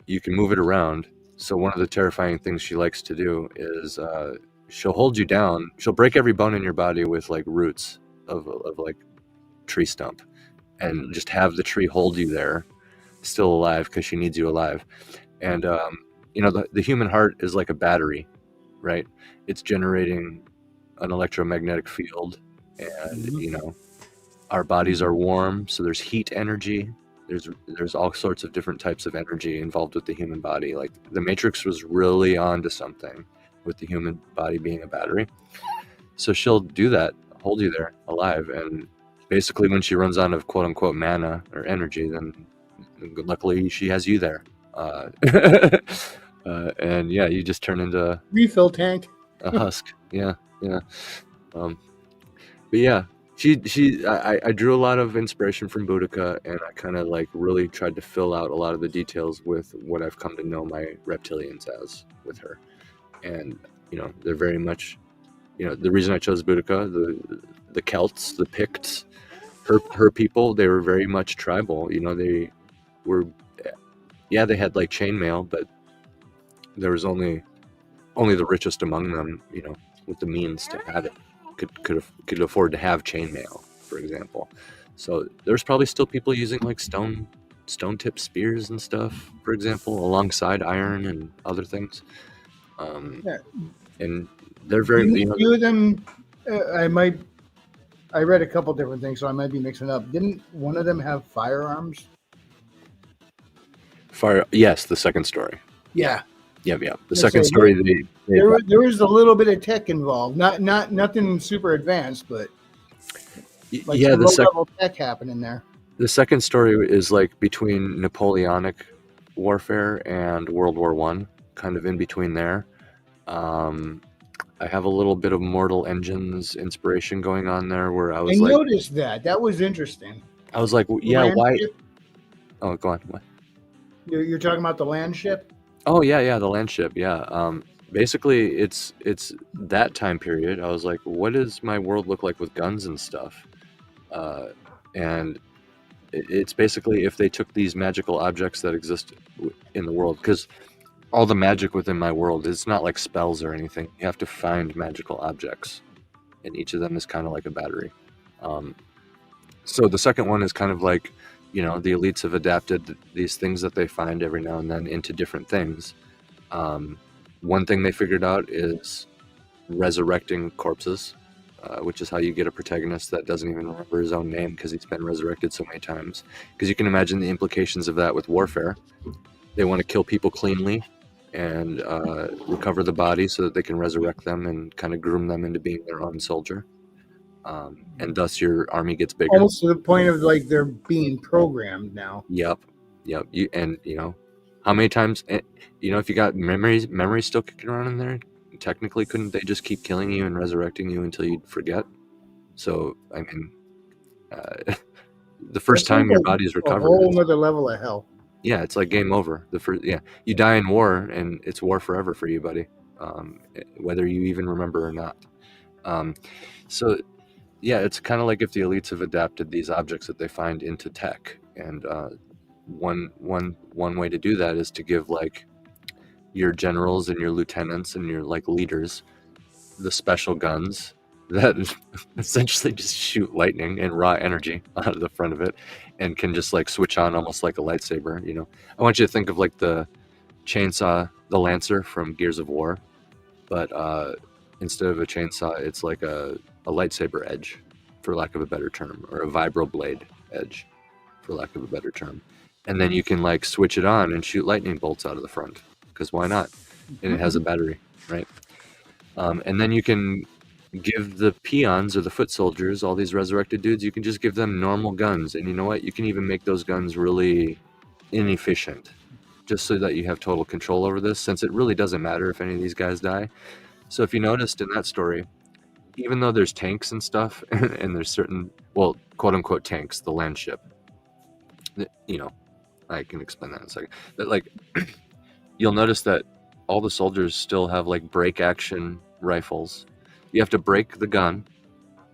you can move it around. So one of the terrifying things she likes to do is she'll hold you down. She'll break every bone in your body with like roots of like tree stump, and just have the tree hold you there, still alive, because she needs you alive. And you know, the human heart is like a battery, right? It's generating an electromagnetic field, and you know, our bodies are warm, so there's heat energy. There's all sorts of different types of energy involved with the human body. Like the Matrix was really onto something with the human body being a battery. So she'll do that, hold you there alive, and basically when she runs out of quote unquote mana or energy, then luckily she has you there. And yeah, you just turn into Refill tank. a husk. Yeah. But yeah, I drew a lot of inspiration from Boudica, and I kind of like really tried to fill out a lot of the details with what I've come to know my reptilians as with her. And you know, they're very much, you know, the reason I chose Boudica, the Celts, the Picts, her people, they were very much tribal. You know, they were, yeah, they had like chainmail, but there was only the richest among them, you know, with the means to have it, could afford to have chainmail, for example. So there's probably still people using like stone tip spears and stuff, for example, alongside iron and other things. Yeah. And they're very, you know, few of them. I read a couple different things, so I might be mixing up. Didn't one of them have firearms? yes, the second story. Yeah. Yeah. The Yeah, second so story, There was a little bit of tech involved. Not nothing super advanced, but like yeah, some the low-level tech happening there. The second story is like between Napoleonic warfare and World War One, kind of in between there. I have a little bit of Mortal Engines inspiration going on there, where I was I like, noticed that. That was interesting. I was like, yeah, Land why? ship? Oh, go on. What? You're talking about the land ship? Oh yeah, the land ship. Yeah. Basically, it's that time period. I was like, what does my world look like with guns and stuff? And it's basically if they took these magical objects that exist in the world, because all the magic within my world, it's not like spells or anything. You have to find magical objects, and each of them is kind of like a battery. So the second one is kind of like, you know, the elites have adapted these things that they find every now and then into different things. One thing they figured out is resurrecting corpses, which is how you get a protagonist that doesn't even remember his own name because he's been resurrected so many times. Because you can imagine the implications of that with warfare. They want to kill people cleanly and recover the body so that they can resurrect them and kind of groom them into being their own soldier. And thus your army gets bigger. Almost to the point of like they're being programmed now. Yep. You know, how many times, you know, if you got memories still kicking around in there, technically couldn't they just keep killing you and resurrecting you until you'd forget? So I mean, the first That time sounds your like body's a recovered, whole other level of hell. yeah, it's like game over. You die in war, and it's war forever for you, buddy, whether you even remember or not. So yeah, it's kind of like if the elites have adapted these objects that they find into tech, and one way to do that is to give like your generals and your lieutenants and your like leaders the special guns that essentially just shoot lightning and raw energy out of the front of it, and can just like switch on almost like a lightsaber. You know, I want you to think of like the chainsaw, the Lancer from Gears of War, but instead of a chainsaw, it's like a lightsaber edge, for lack of a better term, or a vibroblade edge, for lack of a better term. And then you can like switch it on and shoot lightning bolts out of the front, because why not? And it has a battery, right? And then you can give the peons or the foot soldiers, all these resurrected dudes, you can just give them normal guns. And you know what? You can even make those guns really inefficient, just so that you have total control over this, since it really doesn't matter if any of these guys die. So if you noticed in that story, even though there's tanks and stuff, and there's certain, well, quote unquote tanks, the land ship, you know, I can explain that in a second. But like, you'll notice that all the soldiers still have like break action rifles. You have to break the gun,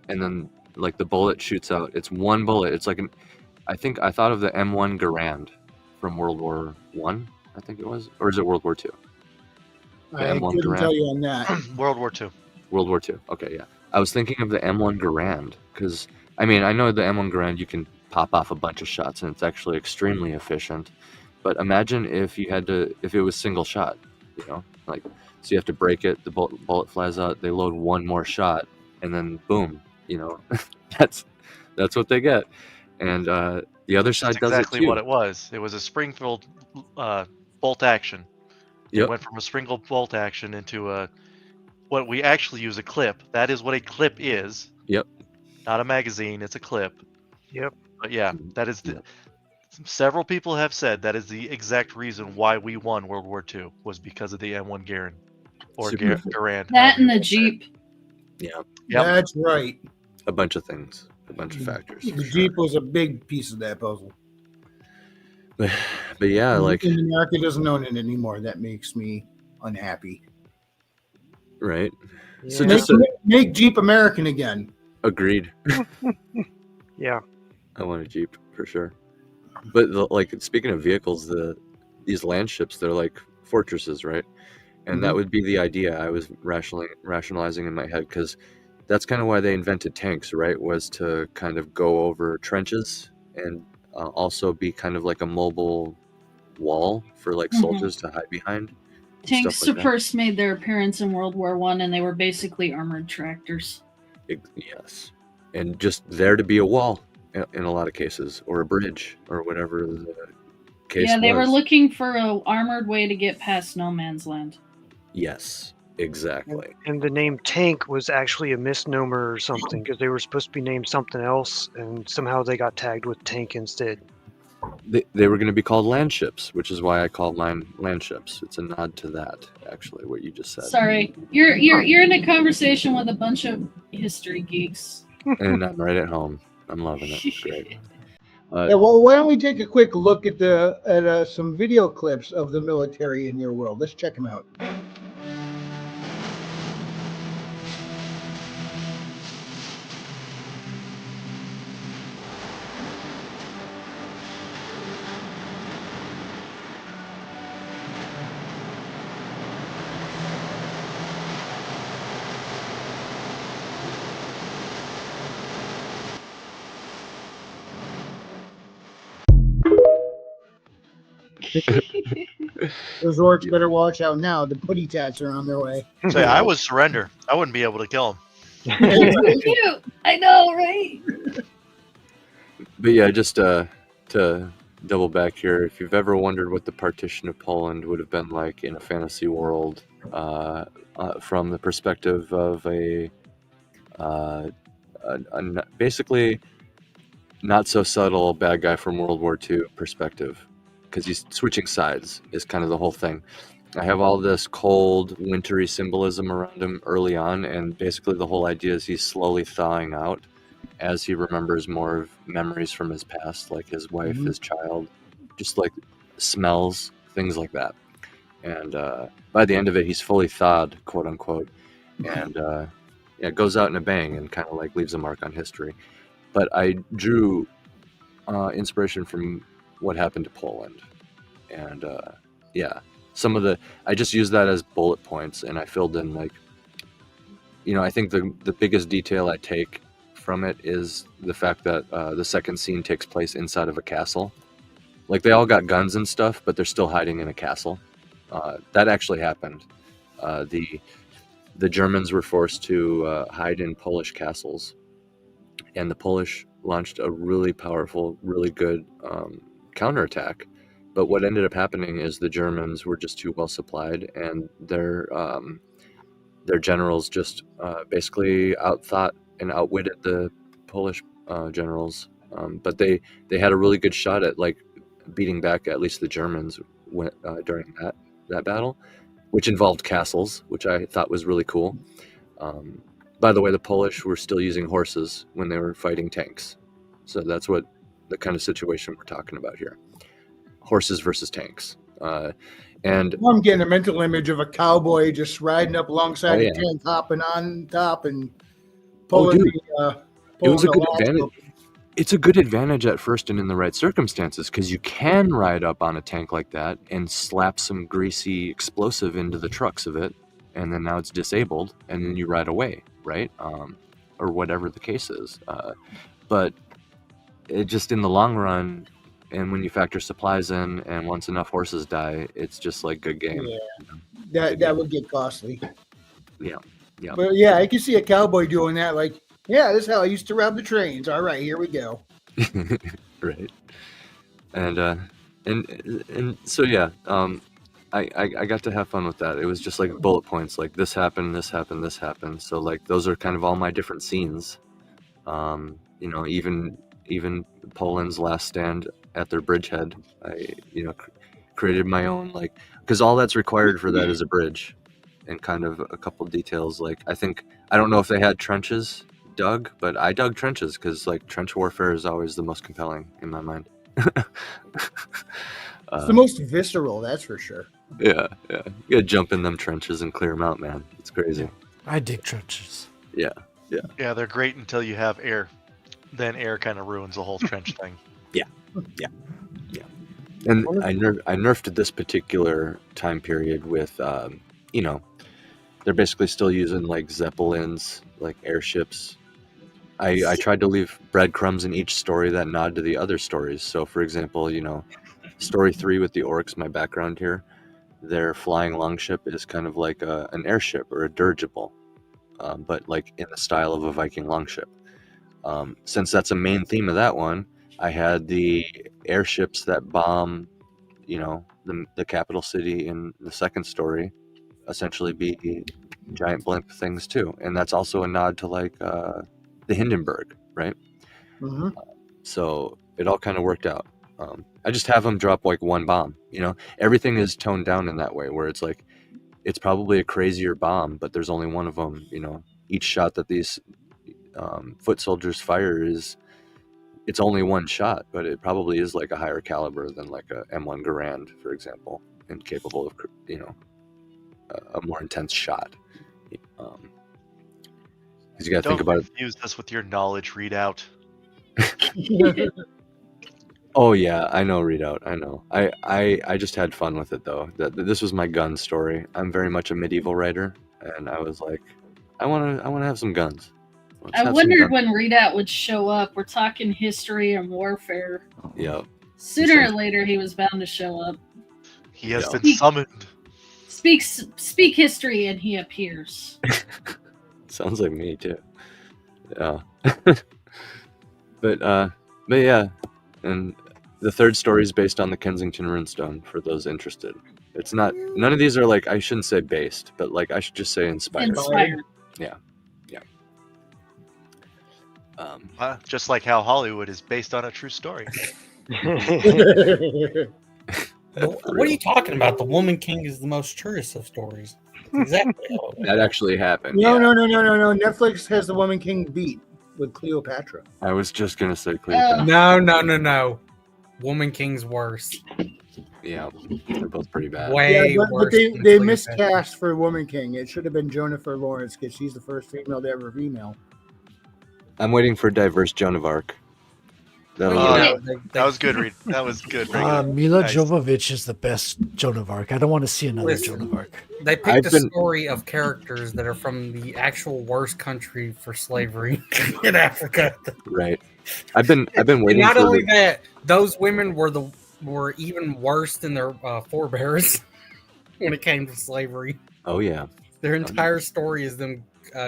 and then like the bullet shoots out. It's one bullet. It's like I think I thought of the M1 Garand from World War One. I think it was, or is it World War Two? The I M1 couldn't Garand. tell you on that. World War II. World War Two. Okay, yeah. I was thinking of the M1 Garand because I mean I know the M1 Garand you can pop off a bunch of shots and it's actually extremely efficient. But imagine if it was single shot, you know, like so you have to break it, the bullet flies out, they load one more shot, and then boom, you know, that's what they get. And the other side That's does exactly it too. what it was. It was a Springfield bolt action. It Yep. went from a Springfield bolt action into what we actually use a clip. That is what a clip is. Yep. Not a magazine, it's a clip. Yep. But yeah, Mhm. that is Yep. several people have said that is the exact reason why we won World War II was because of the M1 Garand or Super Garand. That however and you the wanna say it. Jeep. Yeah, Yep. That's right. a bunch of things, a bunch of factors. The For sure. Jeep was a big piece of that puzzle. But yeah, like And America doesn't own it anymore. That makes me unhappy. right. So Yeah. just Make Jeep American again. agreed. Yeah. I want a Jeep for sure. But like speaking of vehicles, these land ships, they're like fortresses, right? And that would be the idea I was rationalizing in my head, because that's kind of why they invented tanks, right? Was to kind of go over trenches and also be kind of like a mobile wall for like Mhm. soldiers to hide behind. Tanks Stuff like that. first made their appearance in World War One, and they were basically armored tractors. Yes, and just there to be a wall in a lot of cases, or a bridge, or whatever the case Yeah, they were was. looking for a armored way to get past no man's land. Yes, exactly. And the name tank was actually a misnomer or something, because they were supposed to be named something else, and somehow they got tagged with tank instead. They were going to be called land ships, which is why I called mine land ships. It's a nod to that, actually, what you just said. Sorry, you're in a conversation with a bunch of history geeks. And I'm right at home. I'm loving it. Great. Yeah, well, why don't we take a quick look at some video clips of the military in your world? Let's check them out. Those orcs better watch out now. The putty tats are on their way. Say, I would surrender. I wouldn't be able to kill him. It's so cute. I know, right? But yeah, just to double back here, if you've ever wondered what the partition of Poland would have been like in a fantasy world, from the perspective of a basically not so subtle bad guy from World War II perspective, because he's switching sides is kind of the whole thing. I have all this cold, wintry symbolism around him early on, and basically the whole idea is he's slowly thawing out as he remembers more of memories from his past, like his wife, his child, just like smells, things like that. And by the end of it, he's fully thawed, quote unquote, and yeah, goes out in a bang and kind of like leaves a mark on history. But I drew inspiration from what happened to Poland, and yeah, some of I just used that as bullet points, and I filled in like, I think the biggest detail I take from it is the fact that the second scene takes place inside of a castle. Like they all got guns and stuff, but they're still hiding in a castle. That actually happened. The Germans were forced to hide in Polish castles, and the Polish launched a really powerful, really good counterattack. But what ended up happening is the Germans were just too well supplied, and their generals just basically outthought and outwitted the Polish generals. But they had a really good shot at like beating back at least the Germans during that battle, which involved castles, which I thought was really cool. By the way, the Polish were still using horses when they were fighting tanks. So that's what the kind of situation we're talking about here. Horses versus tanks. And I'm getting a mental image of a cowboy just riding up alongside Oh, yeah. a tank, hopping on top and pulling dude. It was a the good latch advantage. open. It's a good advantage at first and in the right circumstances because you can ride up on a tank like that and slap some greasy explosive into the trucks of it, and then now it's disabled, and then you ride away, right? Or whatever the case is. But it just in the long run, and when you factor supplies in, and once enough horses die, it's just like good game. Yeah, that would get costly. Yeah. But yeah, I can see a cowboy doing that. Like, yeah, this is how I used to rob the trains. All right, here we go. Right. And so yeah, I got to have fun with that. It was just like bullet points, like this happened, this happened, this happened. So like those are kind of all my different scenes. Even Poland's last stand at their bridgehead, I created my own, like, because all that's required for that is a bridge and kind of a couple details. Like I don't know if they had trenches dug, but I dug trenches because like trench warfare is always the most compelling in my mind. It's the most visceral, that's for sure. Yeah. You gotta jump in them trenches and clear them out, man. It's crazy. I dig trenches. Yeah. Yeah, they're great until you have air. Then air kind of ruins the whole trench thing. And I nerfed this particular time period with, they're basically still using like zeppelins, like airships. I tried to leave breadcrumbs in each story that nod to the other stories. So, for example, story 3 with the orcs, my background here, their flying longship is kind of like an airship or a dirigible, but like in the style of a Viking longship. Since that's a main theme of that one, I had the airships that bomb, the capital city in the second story, essentially be giant blimp things too, and that's also a nod to like the Hindenburg, right? Mm-hmm. So it all kind of worked out. I just have them drop like one bomb. Everything is toned down in that way, where it's like it's probably a crazier bomb, but there's only one of them. Each shot that these foot soldiers fire it's only one shot, but it probably is like a higher caliber than like a M1 Garand, for example, and capable of a more intense shot. Because you got to think about it. Use this with your knowledge readout. Oh yeah, I know readout. I know. I just had fun with it though. This was my gun story. I'm very much a medieval writer, and I was like, I want to have some guns. I wondered when Readout would show up. We're talking history and warfare. Yeah. Sooner or later, he was bound to show up. He has been summoned. Speak history, and he appears. Sounds like me too. Yeah. But yeah, and the third story is based on the Kensington Runestone for those interested. It's not. None of these are like, I shouldn't say based, but like I should just say inspired. Yeah. Just like how Hollywood is based on a true story. What are you talking about? The Woman King is the most truest of stories. Exactly. That actually happened. No. Netflix has the Woman King beat with Cleopatra. I was just gonna say Cleopatra. No. Woman King's worse. Yeah, they're both pretty bad. Way but worse. they miscast for Woman King. It should have been Jennifer Lawrence because she's the first female to ever female. I'm waiting for diverse Joan of Arc. That was good, Reed. That was good. Mila Jovovich is the best Joan of Arc. I don't want to see another Joan of Arc. They picked a story of characters that are from the actual worst country for slavery in Africa. Right. I've been waiting. Not only that, those women were even worse than their forebears when it came to slavery. Oh yeah. Their entire story is them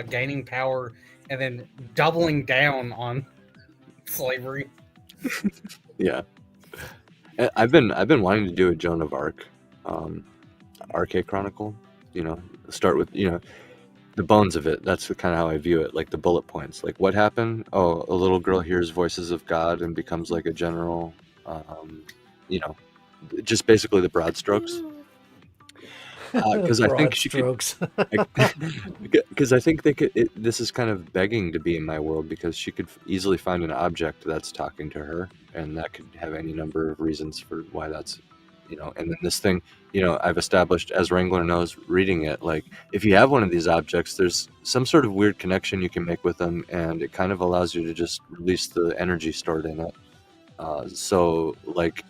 gaining power and then doubling down on slavery. Yeah, I've been wanting to do a Joan of Arc, Arcade Chronicle. Start with the bones of it. That's kind of how I view it, like the bullet points. Like what happened? Oh, a little girl hears voices of God and becomes like a general. Just basically the broad strokes. Because I think she could. Because I think they could. This is kind of begging to be in my world because she could easily find an object that's talking to her, and that could have any number of reasons for why that's, and then this thing, I've established, as Wrangler knows, reading it, like if you have one of these objects, there's some sort of weird connection you can make with them, and it kind of allows you to just release the energy stored in it. So like,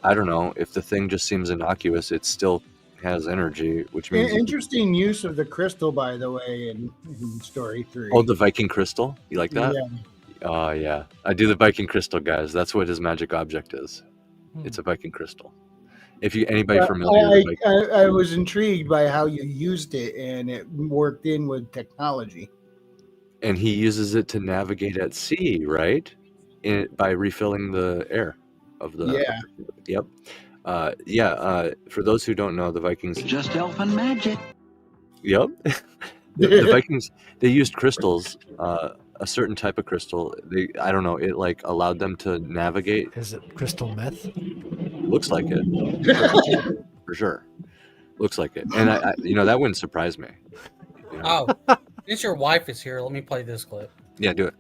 I don't know, if the thing just seems innocuous, it still has energy, which means Interesting use of the crystal, by the way, in story 3. Oh, the Viking crystal, you like that? Yeah. Oh yeah, I do the Viking crystal, guys. That's what his magic object is. It's a Viking crystal. If anybody familiar with Viking, I was intrigued by how you used it, and it worked in with technology. and he uses it to navigate at sea, right? By refilling the air of the. Yeah. Yep. For those who don't know, the Vikings. Just elfin magic. Yep. the Vikings, they used crystals, a certain type of crystal. I don't know, it like allowed them to navigate. Is it crystal meth? Looks like it. For sure. Looks like it. And I that wouldn't surprise me. Oh, since your wife is here, let me play this clip. Yeah, do it.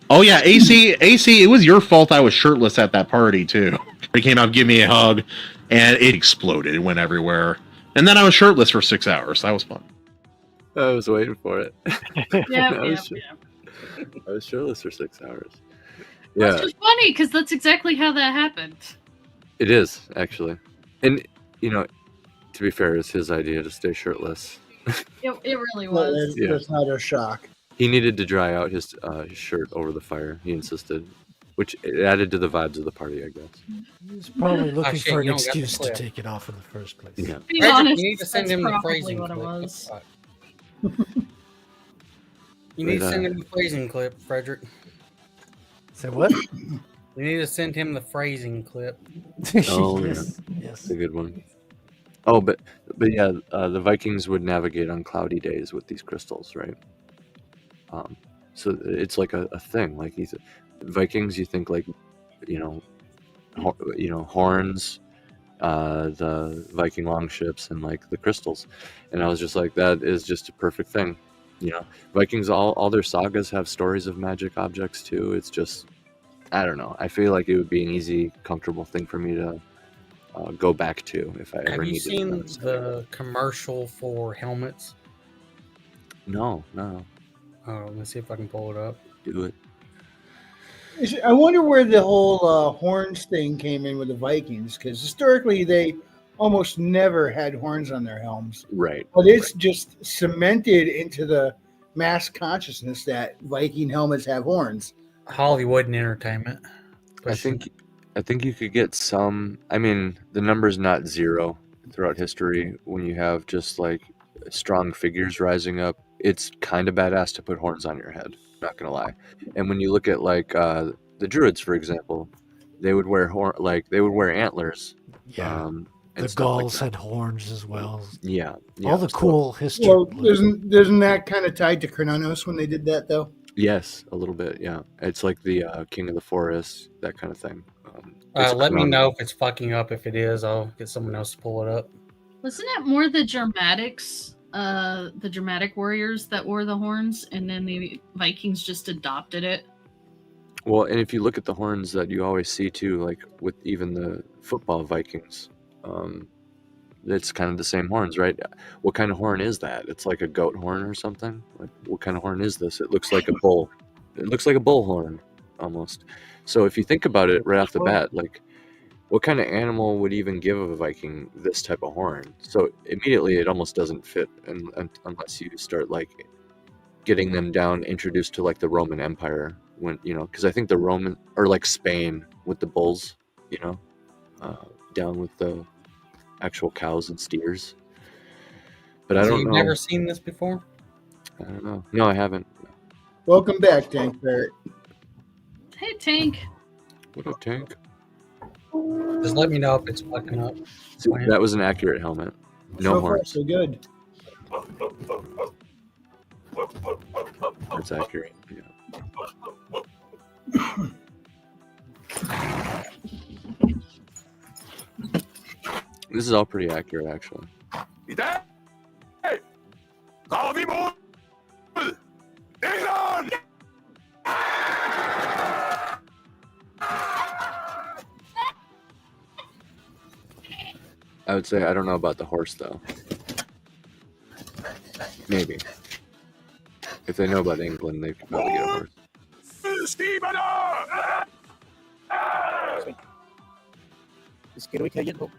Oh yeah, AC, it was your fault I was shirtless at that party too. He came out, give me a hug, and it exploded. It went everywhere. And then I was shirtless for 6 hours. That was fun. I was waiting for it. Yeah, I was shirtless for 6 hours. That's Yeah, just funny because that's exactly how that happened. it is actually. And to be fair, it's his idea to stay shirtless. It really Well, was. that's not a shock. He needed to dry out his shirt over the fire. He insisted, which it added to the vibes of the party, I guess. He's probably looking shit, for an you don't got the excuse to clip. take it off in the first place. Yeah. Be Frederick, honest, you need to send that's him the probably phrasing what it clip. was. You need to But, send him the phrasing clip, Frederick. Say what? You need to send him the phrasing clip. Oh, yes. It's Yes. a good one. Oh, but yeah, the Vikings would navigate on cloudy days with these crystals, right? So it's like a thing. Like Vikings, you think like, horns, the Viking longships, and like the crystals, and I was just like, that is just a perfect thing. Vikings, all their sagas have stories of magic objects too. It's just, I don't know. I feel like it would be an easy, comfortable thing for me to go back to if I ever Have you needed seen another story. the commercial for helmets? No, Let me see if I can pull it up. do it. I wonder where the whole horns thing came in with the Vikings, because historically they almost never had horns on their helms. Right. But it's just cemented into the mass consciousness that Viking helmets have horns. Hollywood and entertainment. I think you could get some. I mean, the number's not zero throughout history. When you have just like strong figures rising up, it's kind of badass to put horns on your head. Not gonna lie. And when you look at like the Druids, for example, they would wear antlers. Yeah. And The stuff like Gauls that. had horns as well. Yeah. All the so- cool history. Well, isn't that kind of tied to Cronos when they did that, though? Yes, a little bit. Yeah, it's like the king of the forest, that kind of thing. It's Let me Cronos. know if it's fucking up. If it is, I'll get someone else to pull it up. Wasn't it more the Germatics, the Germatic warriors that wore the horns, and then the Vikings just adopted it? Well, and if you look at the horns that you always see too, like with even the football Vikings, it's kind of the same horns, right? What kind of horn is that? It's like a goat horn or something? Like, what kind of horn is this? It looks like a bull. It looks like a bull horn, almost. So if you think about it right off the bat, like, what kind of animal would even give a Viking this type of horn? So immediately it almost doesn't fit unless you start like getting them down, introduced to like the Roman Empire, when because I think the Roman, or like Spain with the bulls, down with the actual cows and steers. But I So don't you've know. never seen this before? I don't know. No, I haven't. Welcome back, Tank Ferret. Hey, Tank. What up, Tank? Just let me know if it's fucking up. See, that was an accurate helmet. No So far, horns. so good. That's accurate. Yeah. This is all pretty accurate, actually. would say I don't know about the horse though. Maybe if they know about England, they could probably get a horse. Skal du ikke have hjælp på?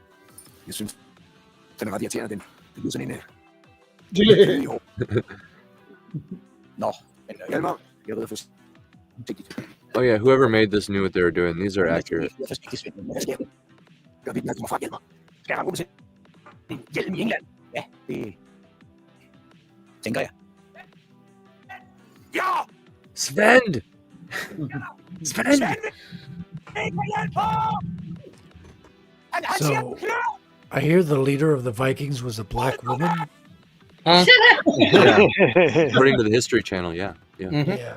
Jeg synes, den er ret irriterende, den. Det lyder sådan en... Nå, men Hjalmar, jeg er forsigtigt. Oh yeah, whoever made this knew what they were doing. These are accurate. Jeg er forsigtigt, Svend. Hvad sker der? Gør vi ikke, når du kommer fra, Hjalmar? Skal jeg ramme til en hjelm i England? Ja, det tænker jeg. Ja! Sven! Sven! So, I hear the leader of the Vikings was a black woman. Yeah. According to the History Channel, yeah. Yeah.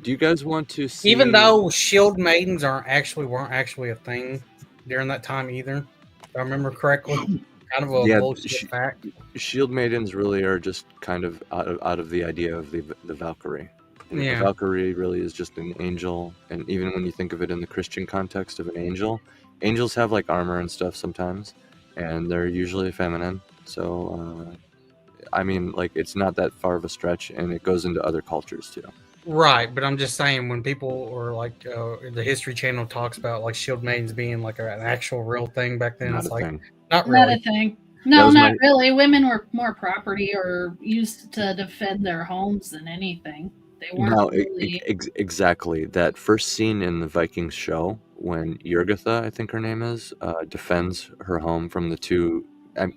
Do you guys want to see? Even though shield maidens weren't actually a thing during that time either, if I remember correctly. Kind of a bullshit fact. Shield maidens really are just kind of out of the idea of the Valkyrie. And the Valkyrie really is just an angel, and even when you think of it in the Christian context of an angel, angels have like armor and stuff sometimes, and they're usually feminine. So, I mean, like it's not that far of a stretch, and it goes into other cultures too. Right, but I'm just saying when people or like the History Channel talks about like shield maidens being like an actual real thing back then, it's like not really. Not a thing. No, not really. Women were more property or used to defend their homes than anything. They weren't really... exactly. That first scene in the Vikings show when Jurgitha, I think her name is, defends her home from the two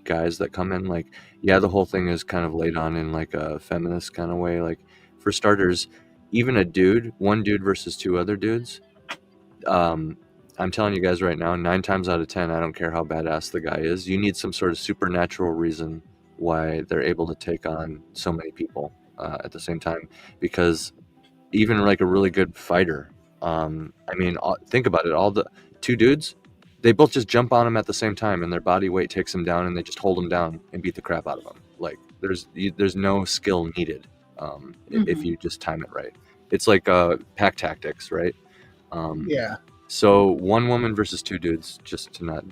guys that come in. Like, yeah, the whole thing is kind of laid on in like a feminist kind of way. Like, for starters, even one dude versus two other dudes. I'm telling you guys right now, 9 times out of 10, I don't care how badass the guy is, you need some sort of supernatural reason why they're able to take on so many people at the same time. Because even like a really good fighter, I mean, think about it. All the 2 dudes, they both just jump on him at the same time, and their body weight takes them down, and they just hold him down and beat the crap out of him. Like there's no skill needed if you just time it right. It's like pack tactics, right? Yeah. So 1 woman versus 2 dudes, just to not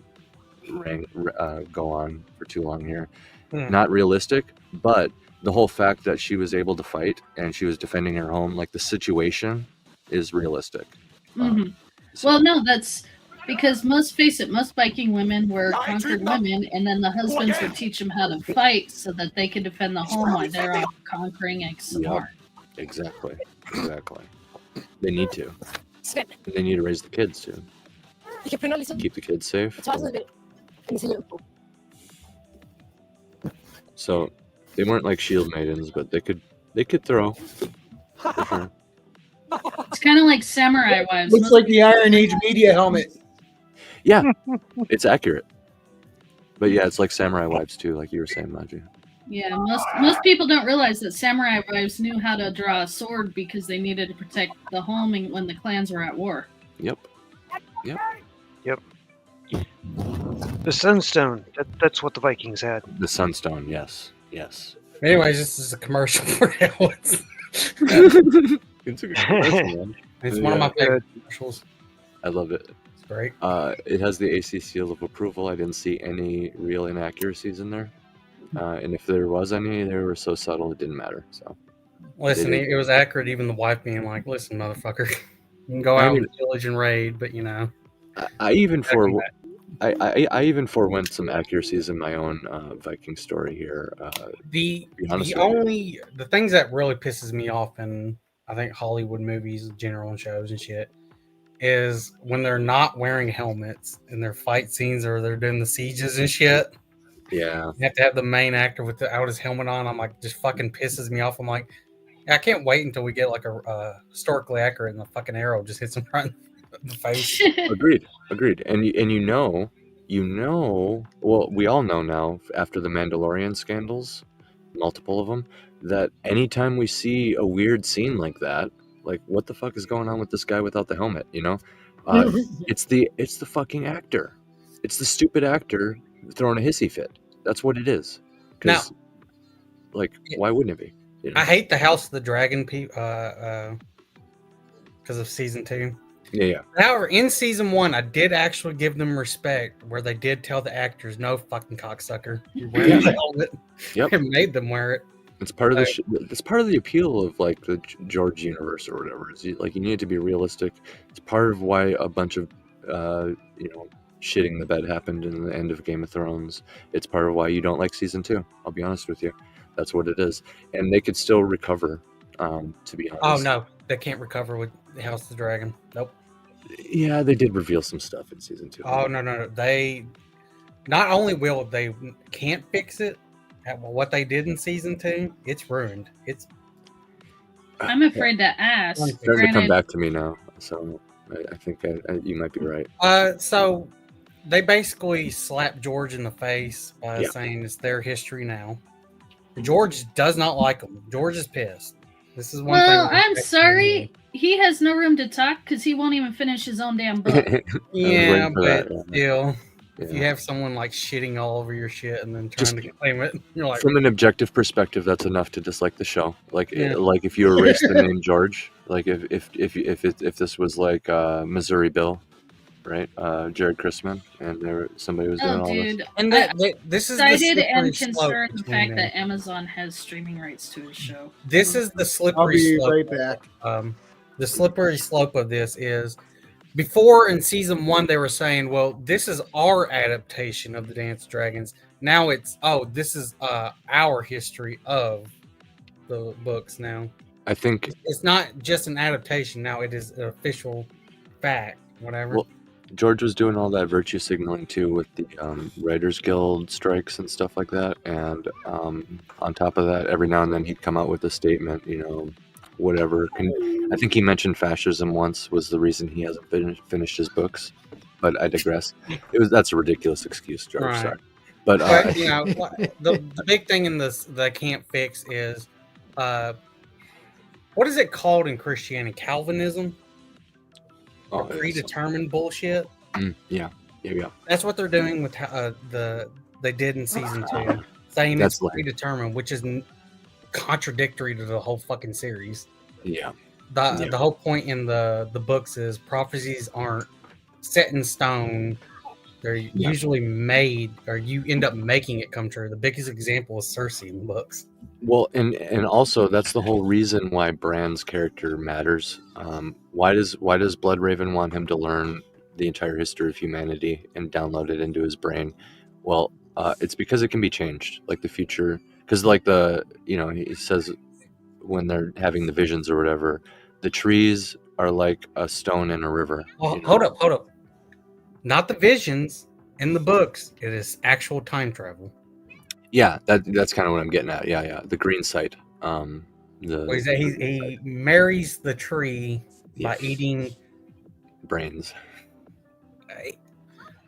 go on for too long here. Not realistic, but the whole fact that she was able to fight and she was defending her home, like the situation is realistic. So. Well, no, that's because most Viking women were conquered women, and then the husbands would teach them how to fight so that they could defend the home while they're out conquering explore. Exactly. They need to. They need to raise the kids too. Keep the kids safe. So they weren't like shield maidens, but they could throw. For sure. It's kind of like samurai wives. Looks like the Iron Age media helmet. Yeah, it's accurate. But yeah, it's like samurai wives too, like you were saying, Maji. Yeah, most people don't realize that samurai wives knew how to draw a sword because they needed to protect the home when the clans were at war. Yep. The Sunstone. That's what the Vikings had. The Sunstone, yes. Anyways, this is a commercial for helmets. It's a good commercial, man. It's one of my favorite commercials. I love it. It's great. It has the AC seal of approval. I didn't see any real inaccuracies in there. And if there was any, they were so subtle it didn't matter. So, listen, it was accurate. Even the wife being like, "Listen, motherfucker, you can go out and pillage and raid, but you know." I even forewent some accuracies in my own Viking story here. The things that really pisses me off in I think Hollywood movies, general shows and shit, is when they're not wearing helmets in their fight scenes or they're doing the sieges and shit. Yeah. You have to have the main actor without his helmet on. I'm like, just fucking pisses me off. I'm like, I can't wait until we get like a historically accurate and the fucking arrow just hits him right in the face. Agreed. And you know, well, we all know now after the Mandalorian scandals, multiple of them, that anytime we see a weird scene like that, like what the fuck is going on with this guy without the helmet, you know? It's the fucking actor. It's the stupid actor throwing a hissy fit. That's what it is. Because, why wouldn't it be? You know? I hate the House of the Dragon because of season 2. Yeah. However, in season 1, I did actually give them respect where they did tell the actors, "No fucking cocksucker, you're wearing the helmet." Yep. And made them wear it. It's part of it's part of the appeal of like the George universe or whatever. Like you need to be realistic. It's part of why a bunch of shitting the bed happened in the end of Game of Thrones. It's part of why you don't like season 2. I'll be honest with you. That's what it is. And they could still recover, to be honest. Oh no, they can't recover with House of the Dragon. Nope. Yeah, they did reveal some stuff in season 2. Oh no. They not only will they can't fix it, what they did in season 2, it's ruined. I'm afraid to ask. It's starting to come back to me now, so I think you might be right. So they basically slapped George in the face by saying it's their history now. George does not like them. George is pissed. This is one thing. Well, I'm sorry. He has no room to talk because he won't even finish his own damn book. Yeah, but still. If you have someone like shitting all over your shit and then trying to claim it, you're like, from an objective perspective, that's enough to dislike the show. Like, like if you erase the name George, like if this was like Missouri Bill, right? Jared Christman, and somebody was doing all this. And this is excited and concerned the fact that Amazon has streaming rights to his show. This is the slippery slope. I'll be right back. The slippery slope of this is. Before in season 1, they were saying, well, this is our adaptation of the Dance of Dragons. Now it's, this is our history of the books now. I think it's not just an adaptation. Now it is an official fact, whatever. Well, George was doing all that virtue signaling too with the Writers Guild strikes and stuff like that. And on top of that, every now and then he'd come out with a statement, whatever. I think he mentioned fascism once was the reason he hasn't finished his books, but I digress. That's a ridiculous excuse, George. Right. Sorry, but the big thing in this that I can't fix is what is it called in Christianity? Calvinism? Predetermined bullshit. Yeah. That's what they're doing with they did in season 2, saying it's predetermined, which is contradictory to the whole fucking series. Yeah. The whole point in the books is prophecies aren't set in stone. They're usually made, or you end up making it come true. The biggest example is Cersei in the books. Well, and also that's the whole reason why Bran's character matters. Why does Bloodraven want him to learn the entire history of humanity and download it into his brain? Well, it's because it can be changed, like the future. Because like he says when they're having the visions or whatever, the trees are like a stone in a river. Well, hold up. Not the visions in the books. It is actual time travel. Yeah, that's kind of what I'm getting at. Yeah. The green site. He marries the tree by eating brains. I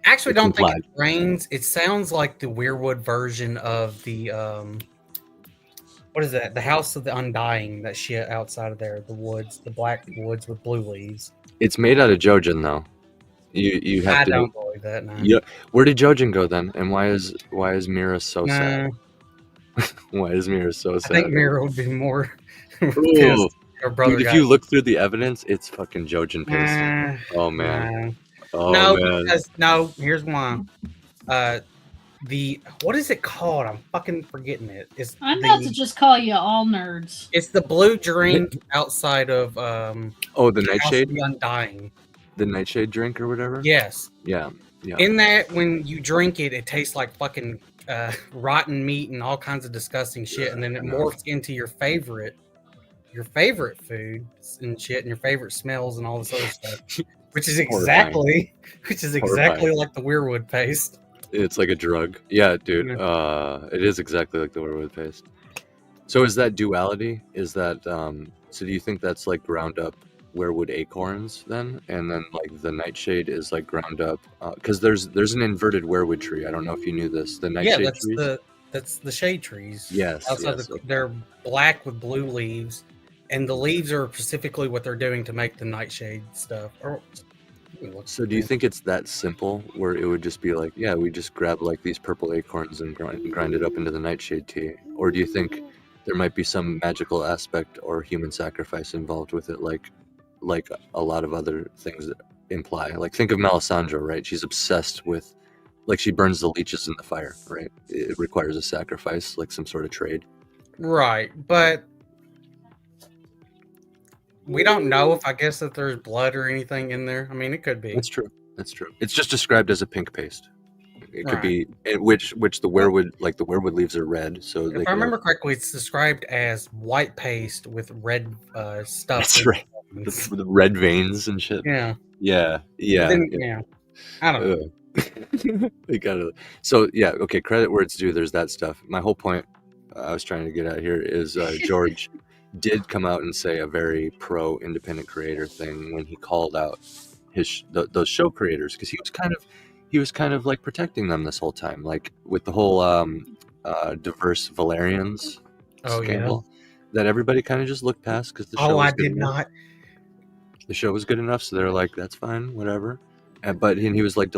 actually don't think it's brains. It sounds like the Weirwood version of the what is that? The House of the Undying. That shit outside of there, the woods, the black woods with blue leaves. It's made out of Jojen, though. You have to. I don't believe that. No. Yeah. Where did Jojen go then? And why is Mira so sad? Why is Mira so sad? I think Mira would be more. Her brother. Dude, if you look through the evidence, it's fucking Jojen paste. Oh man. No. Here's one. What is it called? I'm fucking forgetting it. I'm about to just call you all nerds. It's the blue drink outside of the Nightshade? The Undying. The Nightshade drink or whatever? Yes. Yeah. In that, when you drink it, it tastes like fucking rotten meat and all kinds of disgusting shit, and then it morphs into your favorite food and shit, and your favorite smells and all this other stuff. Which is exactly like the Weirwood paste. It's like a drug. Yeah, dude. It is exactly like the Weirwood paste. So is that duality? Is that so do you think that's like ground up Weirwood acorns then? And then like the Nightshade is like ground up because there's an inverted Weirwood tree. I don't know if you knew this. The Nightshade trees? That's the shade trees. Yes. They're black with blue leaves. And the leaves are specifically what they're doing to make the Nightshade stuff. So do you think it's that simple where it would just be like, yeah, we just grab like these purple acorns and grind it up into the Nightshade tea? Or do you think there might be some magical aspect or human sacrifice involved with it? Like like a lot of other things that imply. Like think of Melisandre, right? She's obsessed with, like she burns the leeches in the fire, right? It requires a sacrifice, like some sort of trade. Right, but we don't know if I guess that there's blood or anything in there. I mean, it could be. That's true. That's true. It's just described as a pink paste. It could Right. be which the werewood, like the werewood leaves are red. So If I remember correctly, it's described as white paste with red stuff. That's right. The red veins and shit. Yeah. Yeah. Yeah. I don't know. They gotta. So yeah, okay. Credit where it's due. There's that stuff. My whole point I was trying to get at here is George did come out and say a very pro independent creator thing when he called out his those show creators, because he was kind of like protecting them this whole time, like with the whole diverse Valerians scandal that everybody kind of just looked past because the show was good enough. The show was good enough, so they're like, that's fine, whatever. But he was like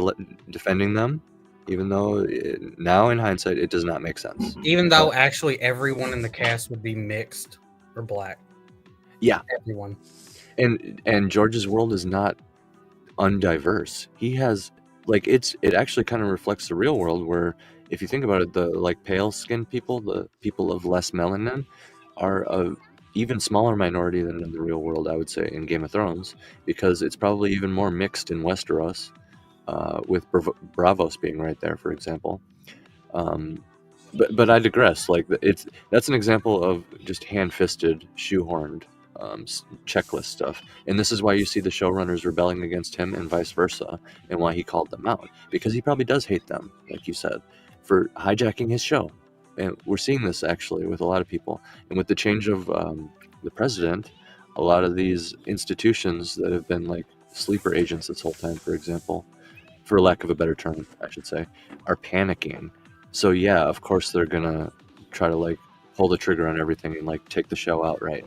defending them, even though now in hindsight it does not make sense. Even though actually everyone in the cast would be mixed or black. Yeah, everyone. And George's world is not undiverse. He has like it actually kind of reflects the real world, where if you think about it, the like pale skinned people, the people of less melanin, are a even smaller minority than in the real world, I would say, in Game of Thrones, because it's probably even more mixed in Westeros, with Bravos being right there, for example. But I digress. Like that's an example of just hand-fisted, shoehorned checklist stuff, and this is why you see the showrunners rebelling against him and vice versa, and why he called them out, because he probably does hate them, like you said, for hijacking his show. And we're seeing this actually with a lot of people, and with the change of the president, a lot of these institutions that have been like sleeper agents this whole time, for example, for lack of a better term, I should say, are panicking. So yeah, of course they're gonna try to like pull the trigger on everything and like take the show out, right?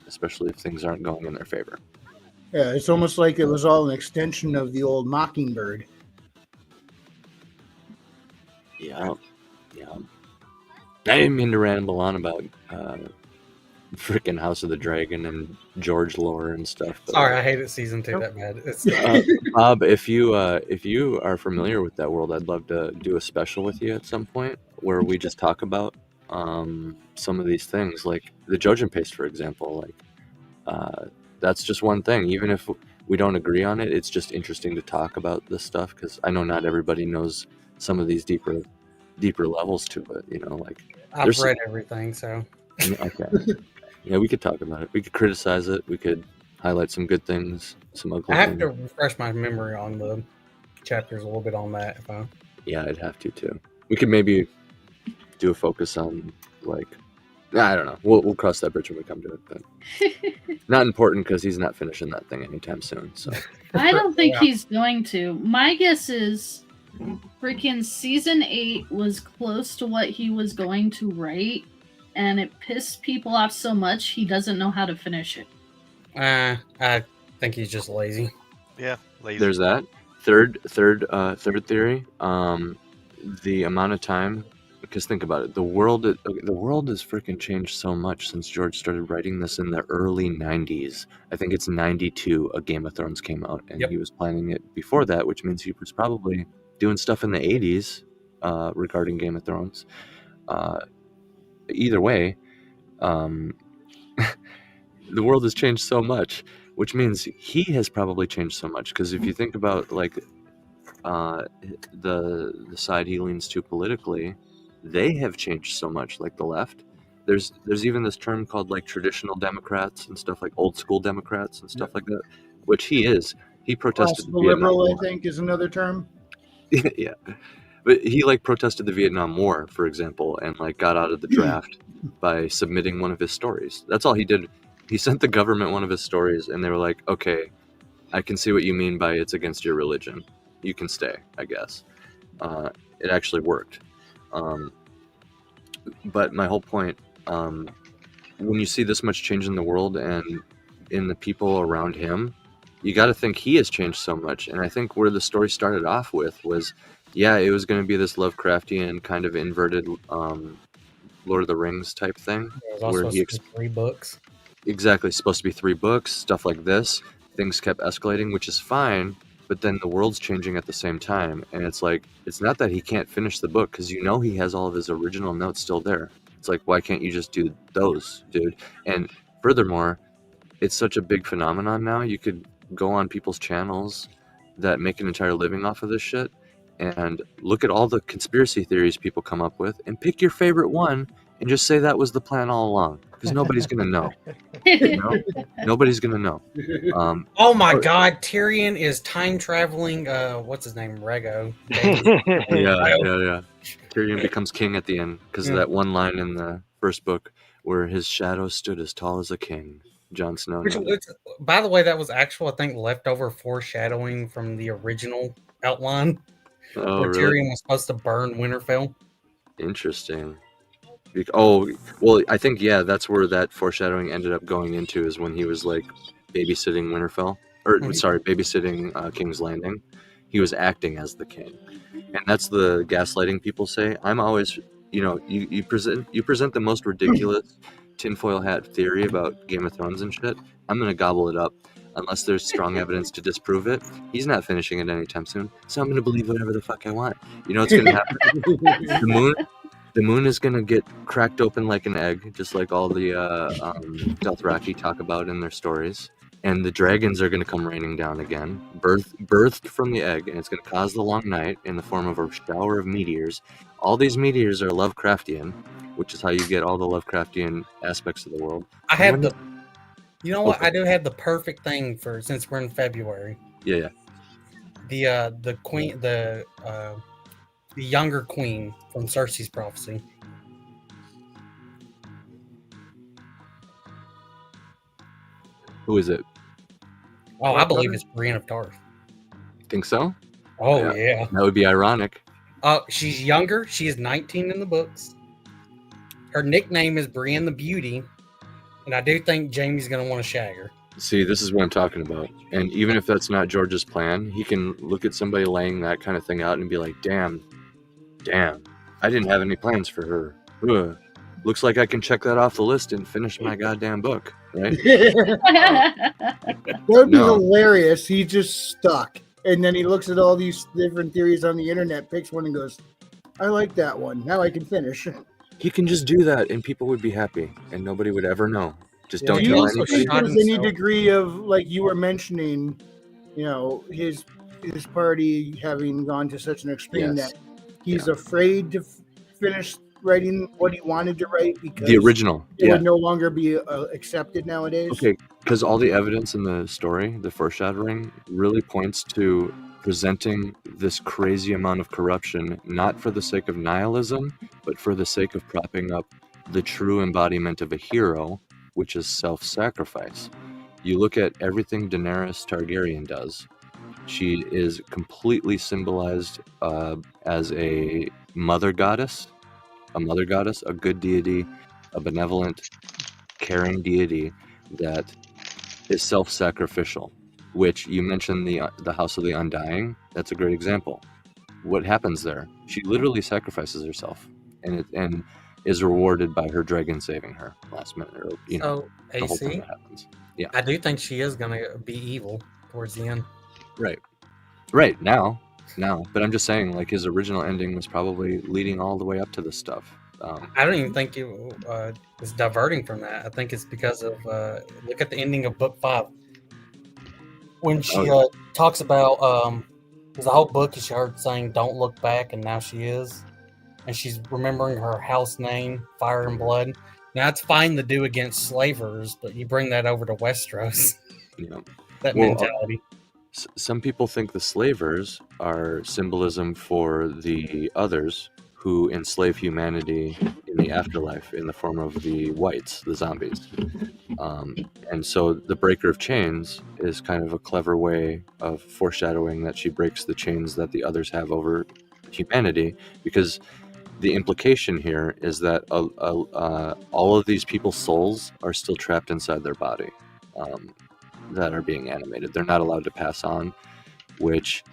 Especially if things aren't going in their favor. Yeah, it's almost like it was all an extension of the old Mockingbird. Yeah. I didn't mean to ramble on about freaking House of the Dragon and George lore and stuff. But, sorry, I hated season 2 that bad. Bob, if you are familiar with that world, I'd love to do a special with you at some point where we just talk about some of these things, like the Jojen paste, for example. Like that's just one thing. Even if we don't agree on it, it's just interesting to talk about this stuff, because I know not everybody knows some of these deeper levels to it. You know, like I've read everything, so okay. Yeah, we could talk about it. We could criticize it. We could highlight some good things, some ugly I have things. to refresh my memory on the chapters a little bit on that. Yeah, I'd have to too. We could maybe do a focus on, like, I don't know. We'll cross that bridge when we come to it. But not important, because he's not finishing that thing anytime soon. So I don't think he's going to. My guess is freaking season 8 was close to what he was going to write, and it pissed people off so much he doesn't know how to finish it. I think he's just lazy. Yeah, lazy. There's that. Third theory. The amount of time, because think about it, the world has freaking changed so much since George started writing this in the early 90s. I think it's 92 a Game of Thrones came out, and he was planning it before that, which means he was probably doing stuff in the 80s regarding Game of Thrones. Either way, the world has changed so much, which means he has probably changed so much, because if you think about like the side he leans to politically, they have changed so much. Like the left, there's even this term called like traditional Democrats and stuff, like old school Democrats and stuff like that, which he is. He protested the liberal, I think, is another term. Yeah, but he like protested the Vietnam War, for example, and like got out of the draft by submitting one of his stories. That's all he did. He sent the government one of his stories, and they were like, okay, I can see what you mean by it's against your religion. You can stay, I guess. It actually worked. But my whole point, when you see this much change in the world and in the people around him, you got to think he has changed so much. And I think where the story started off with was, yeah, it was going to be this Lovecraftian kind of inverted Lord of the Rings type thing. There's also 3 books. exactly. It's supposed to be 3 books, stuff like this. Things kept escalating, which is fine. But then the world's changing at the same time, and it's like it's not that he can't finish the book because he has all of his original notes still there. It's like, why can't you just do those, dude? And furthermore, it's such a big phenomenon now. You could go on people's channels that make an entire living off of this shit and look at all the conspiracy theories people come up with and pick your favorite one and just say that was the plan all along, because nobody's gonna know. Nobody's gonna know. Oh my God, Tyrion is time traveling. What's his name? Rego. Yeah. Tyrion becomes king at the end because of that one line in the first book where his shadow stood as tall as a king. Jon Snow. By the way, that was actual, I think, leftover foreshadowing from the original outline. Oh, where really? Tyrion was supposed to burn Winterfell. Interesting. Oh, well, I think, that's where that foreshadowing ended up going into, is when he was like babysitting Winterfell, or babysitting King's Landing. He was acting as the king, and that's the gaslighting people say. I'm always, you present the most ridiculous tinfoil hat theory about Game of Thrones and shit. I'm gonna gobble it up unless there's strong evidence to disprove it. He's not finishing it anytime soon, so I'm gonna believe whatever the fuck I want. You know what's gonna happen? The moon is gonna get cracked open like an egg, just like all the Dothraki talk about in their stories. And the dragons are gonna come raining down again, birthed from the egg, and it's gonna cause the long night in the form of a shower of meteors. All these meteors are Lovecraftian, which is how you get all the Lovecraftian aspects of the world. I have I do have the perfect thing for, since we're in February. Yeah. The queen, the younger queen from Cersei's prophecy. Who is it? Oh, I believe it's Brienne of Tarth. Think so? Oh, yeah. That would be ironic. She's younger. She is 19 in the books. Her nickname is Brienne the Beauty, and I do think Jaime's going to want to shag her. See, this is what I'm talking about. And even if that's not George's plan, he can look at somebody laying that kind of thing out and be like, damn, I didn't have any plans for her. Ugh. Looks like I can check that off the list and finish my goddamn book, right? That would be hilarious. He's just stuck. And then he looks at all these different theories on the internet, picks one and goes, I like that one. Now I can finish. He can just do that and people would be happy and nobody would ever know. Just don't Do you tell also anybody. think there's any degree of, like you were mentioning, his party having gone to such an extreme that he's afraid to finish writing what he wanted to write because the original it would no longer be accepted nowadays? Okay, because all the evidence in the story, the foreshadowing, really points to presenting this crazy amount of corruption, not for the sake of nihilism, but for the sake of propping up the true embodiment of a hero, which is self-sacrifice. You look at everything Daenerys Targaryen does. She is completely symbolized as a mother goddess, a good deity, a benevolent, caring deity that is self-sacrificial, which you mentioned the House of the Undying. That's a great example. What happens there? She literally sacrifices herself and is rewarded by her dragon saving her last minute. Or, so, the whole thing AC, that happens. Yeah. I do think she is going to be evil towards the end. Right, now. But I'm just saying, like, his original ending was probably leading all the way up to this stuff. I don't even think it was diverting from that. I think it's because of, look at the ending of book 5. When she talks about, because the whole book is her saying, don't look back, and now she is. And she's remembering her house name, Fire and Blood. Now, it's fine to do against slavers, but you bring that over to Westeros. That mentality. Some people think the slavers are symbolism for the others who enslave humanity in the afterlife in the form of the whites, the zombies. And so the breaker of chains is kind of a clever way of foreshadowing that she breaks the chains that the others have over humanity, because the implication here is that all of these people's souls are still trapped inside their body. That are being animated. They're not allowed to pass on, which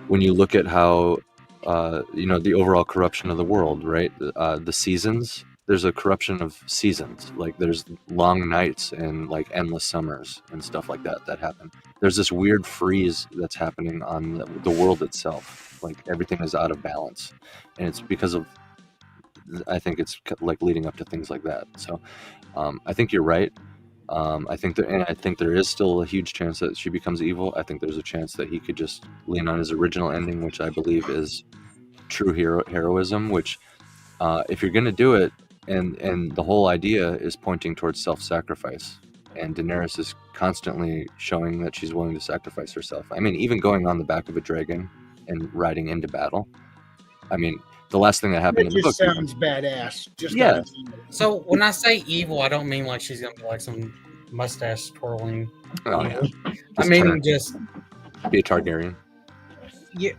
when you look at how, the overall corruption of the world, right? The seasons, there's a corruption of seasons. Like there's long nights and like endless summers and stuff like that happen. There's this weird freeze that's happening on the world itself. Like everything is out of balance, and it's because of, I think it's like leading up to things like that. So I think you're right. I think there is still a huge chance that she becomes evil. I think there's a chance that he could just lean on his original ending, which I believe is true heroism. Which, if you're gonna do it, and the whole idea is pointing towards self-sacrifice, and Daenerys is constantly showing that she's willing to sacrifice herself. I mean, even going on the back of a dragon and riding into battle. I mean, the last thing that happened It in the book. just sounds badass. Just Yeah. So when I say evil, I don't mean like she's gonna be like some mustache twirling. Oh yeah. I mean just be a Targaryen. Yeah.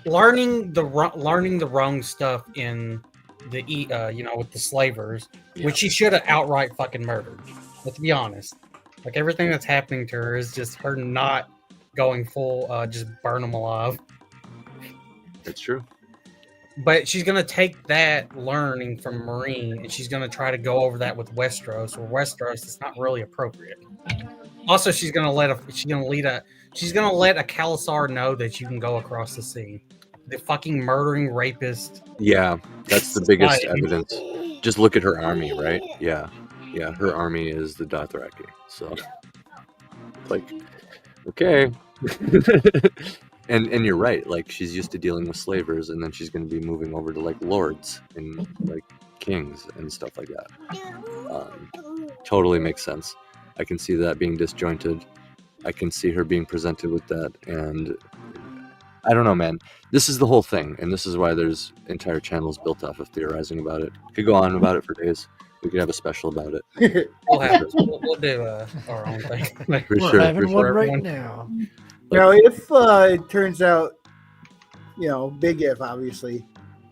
Learning the wrong stuff in the with the slavers, which she should have outright fucking murdered. Let's be honest. Like everything that's happening to her is just her not going full, just burn them alive. It's true. But she's gonna take that learning from Marine and she's gonna try to go over that with Westeros, or Westeros is not really appropriate. Also, she's gonna let a Khalasar know that you can go across the sea. The fucking murdering rapist. Yeah, that's the biggest evidence. Just look at her army, right? Yeah, her army is the Dothraki. So, like, okay. And you're right. Like, she's used to dealing with slavers, and then she's going to be moving over to like lords and like kings and stuff like that. Totally makes sense. I can see that being disjointed. I can see her being presented with that, and I don't know, man. This is the whole thing, and this is why there's entire channels built off of theorizing about it. Could go on about it for days. We could have a special about it. We'll do our own thing. We're having one right now. Now, if it turns out, big if, obviously,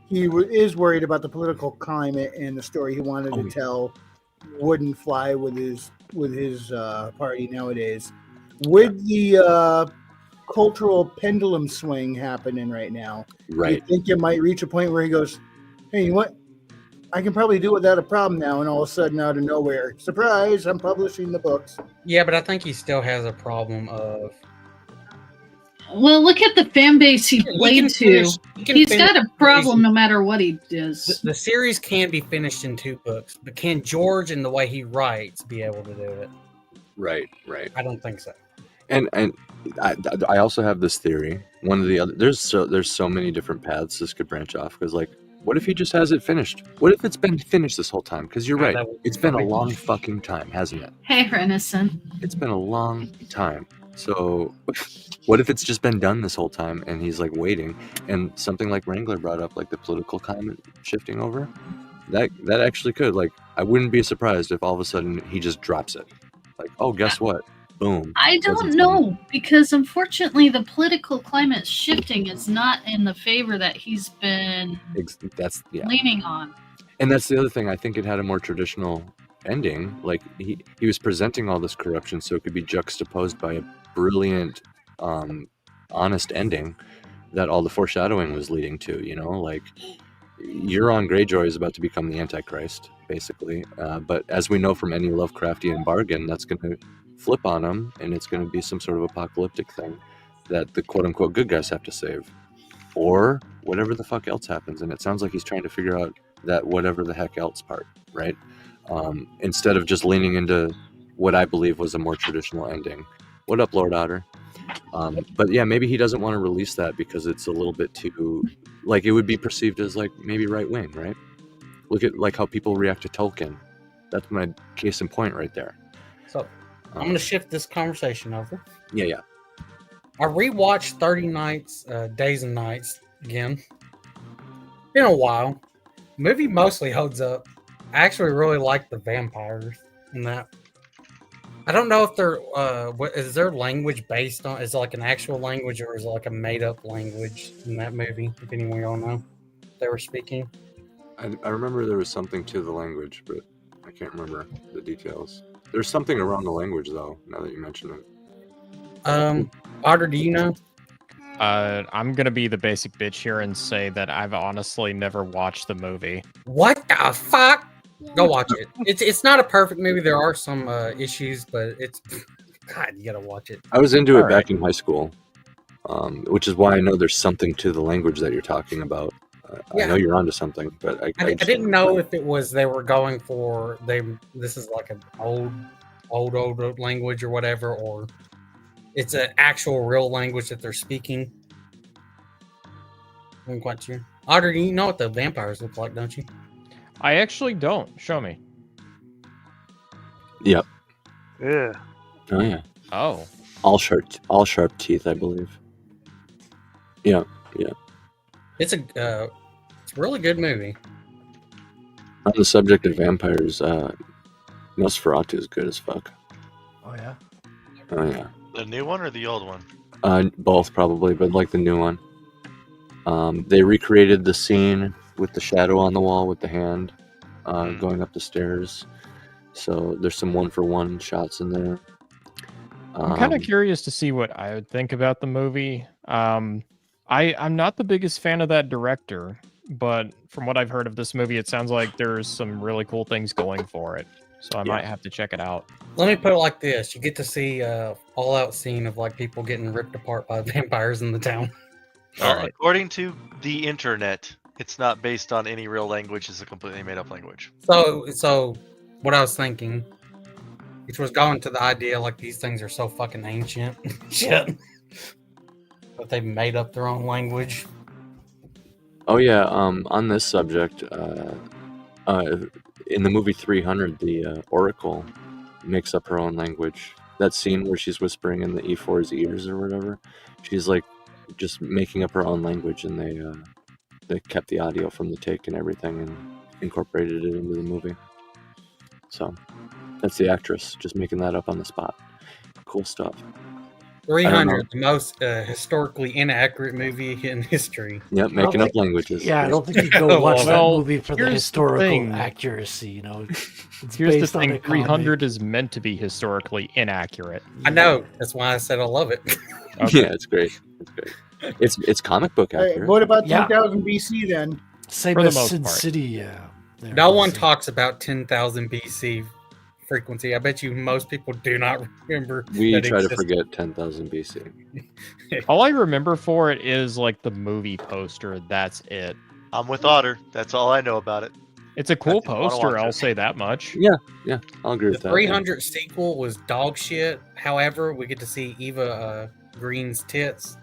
he is worried about the political climate and the story he wanted to tell wouldn't fly with his party nowadays. Would the cultural pendulum swing happening right now? Right. You think it might reach a point where he goes, hey, you know what? I can probably do it without a problem now, and all of a sudden, out of nowhere, surprise, I'm publishing the books. Yeah, but I think he still has a problem of... Well, look at the fan base he played to. He's got a problem no matter what he does. The series can be finished in 2 books, but can George, in the way he writes, be able to do it? Right. I don't think so. And I also have this theory. One of the other, there's so many different paths this could branch off. Because like, what if he just has it finished? What if it's been finished this whole time? Because you're right, it's been a long fucking time, hasn't it? Hey, Renison. It's been a long time. So, what if it's just been done this whole time and he's like waiting? And something like Wrangler brought up, like the political climate shifting over, that actually could. Like, I wouldn't be surprised if all of a sudden he just drops it. Like, oh, guess what? Boom. I don't know, because unfortunately the political climate shifting is not in the favor that he's been leaning on. And that's the other thing. I think it had a more traditional ending. Like he was presenting all this corruption so it could be juxtaposed by a brilliant, honest ending that all the foreshadowing was leading to, like Euron Greyjoy is about to become the Antichrist, basically. But as we know from any Lovecraftian bargain, that's going to flip on him, and it's going to be some sort of apocalyptic thing that the quote-unquote good guys have to save, or whatever the fuck else happens. And it sounds like he's trying to figure out that whatever the heck else part, right? Instead of just leaning into what I believe was a more traditional ending. What up, Lord Otter? But yeah, maybe he doesn't want to release that because it's a little bit too, like, it would be perceived as like maybe right wing, right? Look at like how people react to Tolkien. That's my case in point right there. So I'm going to shift this conversation over. Yeah. I rewatched 30 Nights, Days and Nights again. Been a while. Movie mostly holds up. I actually really like the vampires in that. I don't know if they're, is their language based on, is it like an actual language or is it like a made up language in that movie? If anyone y'all know they were speaking. I remember there was something to the language, but I can't remember the details. There's something around the language though, now that you mention it. Otter, do you know? I'm gonna be the basic bitch here and say that I've honestly never watched the movie. What the fuck? Go watch it. It's not a perfect movie. There are some issues, but it's God, you gotta watch it. I was into it All back in high school, which is why I know there's something to the language that you're talking about. I Yeah. know you're onto something, but I I just didn't know if it was they were going for this is like an old language or whatever, or it's an actual real language that they're speaking. I'm quite sure. Otter, you know what the vampires look like, don't you? I actually don't. Show me. Yep. Yeah. Oh yeah. Oh. All sharp teeth, I believe. Yeah. It's a really good movie. On the subject of vampires, Nosferatu is good as fuck. Oh yeah. Oh yeah. The new one or the old one? Both probably, but like the new one. They recreated the scene with the shadow on the wall with the hand going up the stairs. So there's some 1-for-1 shots in there. I'm kind of curious to see what I would think about the movie. I'm not the biggest fan of that director, but from what I've heard of this movie, it sounds like there's some really cool things going for it. So I might have to check it out. Let me put it like this: you get to see all-out scene of like people getting ripped apart by vampires in the town. Well, according to the internet, it's not based on any real language. It's a completely made-up language. So what I was thinking, which was going to the idea like these things are so fucking ancient, shit, but they've made up their own language. Oh yeah. On this subject, in the movie 300, the Oracle makes up her own language. That scene where she's whispering in the E4's ears or whatever, she's like just making up her own language, and they kept the audio from the take and everything and incorporated it into the movie. So that's the actress just making that up on the spot. Cool stuff. 300, the most historically inaccurate movie in history. Yep, making up languages. Yeah, I don't think you go watch that Well, movie for the here's the historical thing. accuracy. You know, it's Here's the based on thing: a comic. 300 is meant to be historically inaccurate. I know. That's why I said I love it. Okay. Yeah, it's great. It's great. It's comic book Hey, accurate. what about Yeah. 10,000 BC then? Same For the as most Sin part. City. No one talks about 10,000 BC frequency. I bet you most people do not remember. We that try to existed. forget 10,000 BC. All I remember for it is like the movie poster. That's it. I'm with Otter. That's all I know about it. It's a cool I wanna poster. watch I'll it. say that much. Yeah, I'll agree The with that. 300 sequel was dog shit. However, we get to see Eva Green's tits.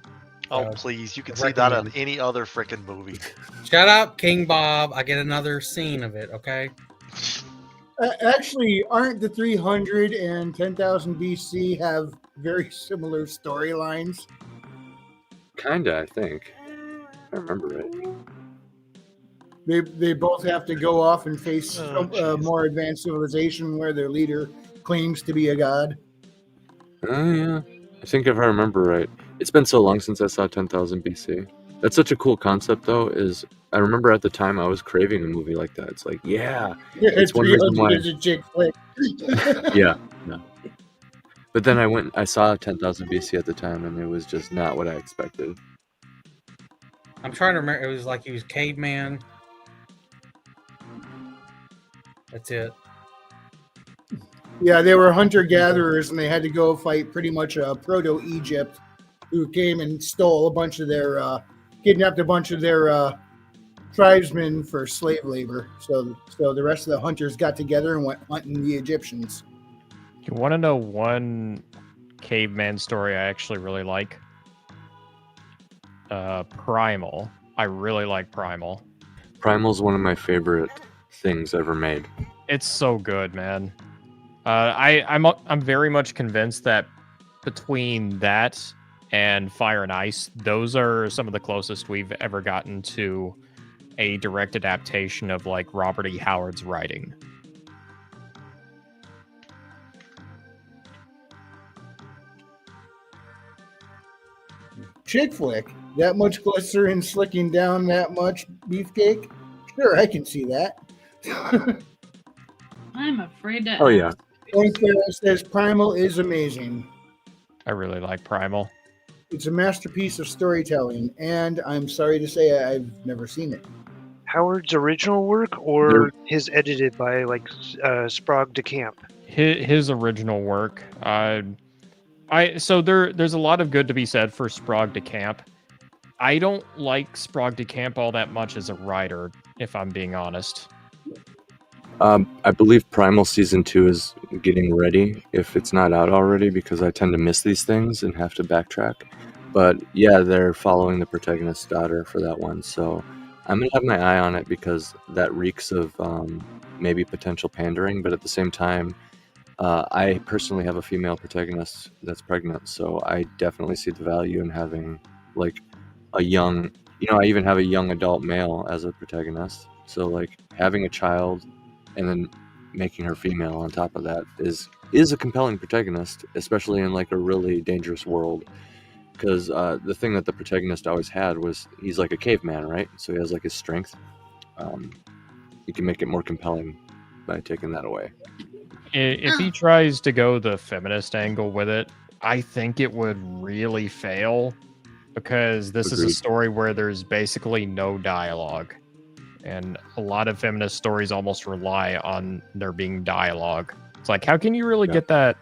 Oh, So, please. You can I see that on recommend. any other freaking movie. Shut up, King Bob. I get another scene of it, okay? Actually, aren't the 300 and 10,000 BC have very similar storylines? Kinda, I think. If I remember right. They both have to go off and face Oh, a jeez. more advanced civilization where their leader claims to be a god. Oh yeah. I think if I remember right. It's been so long since I saw 10,000 BC. That's such a cool concept though, is I remember at the time I was craving a movie like that. It's like, yeah. It's one reason 300 why. is a chick flick. Yeah. But then I saw 10,000 BC at the time and it was just not what I expected. I'm trying to remember. It was like he was caveman. That's it. Yeah, they were hunter gatherers and they had to go fight pretty much proto Egypt, who came and stole a bunch of their, kidnapped a bunch of their tribesmen for slave labor. So the rest of the hunters got together and went hunting the Egyptians. You want to know one caveman story I actually really like? Primal. I really like Primal. Primal's one of my favorite things ever made. It's so good, man. I'm very much convinced that between that and Fire and Ice, those are some of the closest we've ever gotten to a direct adaptation of like Robert E. Howard's writing. Chick flick, that much glycerin slicking down that much beefcake? Sure, I can see that. I'm afraid to. Oh yeah. Frank Farrell says Primal is amazing. I really like Primal. It's a masterpiece of storytelling, and I'm sorry to say I've never seen it. Howard's original work or his edited by like Sprague de Camp? His original work. So there's a lot of good to be said for Sprague de Camp. I don't like Sprague de Camp all that much as a writer, if I'm being honest. I believe Primal Season 2 is getting ready, if it's not out already, because I tend to miss these things and have to backtrack. But yeah, they're following the protagonist's daughter for that one, so I'm going to have my eye on it because that reeks of maybe potential pandering, but at the same time, I personally have a female protagonist that's pregnant, so I definitely see the value in having like a young, I even have a young adult male as a protagonist. So like having a child and then making her female on top of that is a compelling protagonist, especially in like a really dangerous world. Because the thing that the protagonist always had was he's like a caveman, right? So he has like his strength. You can make it more compelling by taking that away. If he tries to go the feminist angle with it, I think it would really fail because this is a Agreed. story where there's basically no dialogue. And a lot of feminist stories almost rely on there being dialogue. It's like, how can you really get that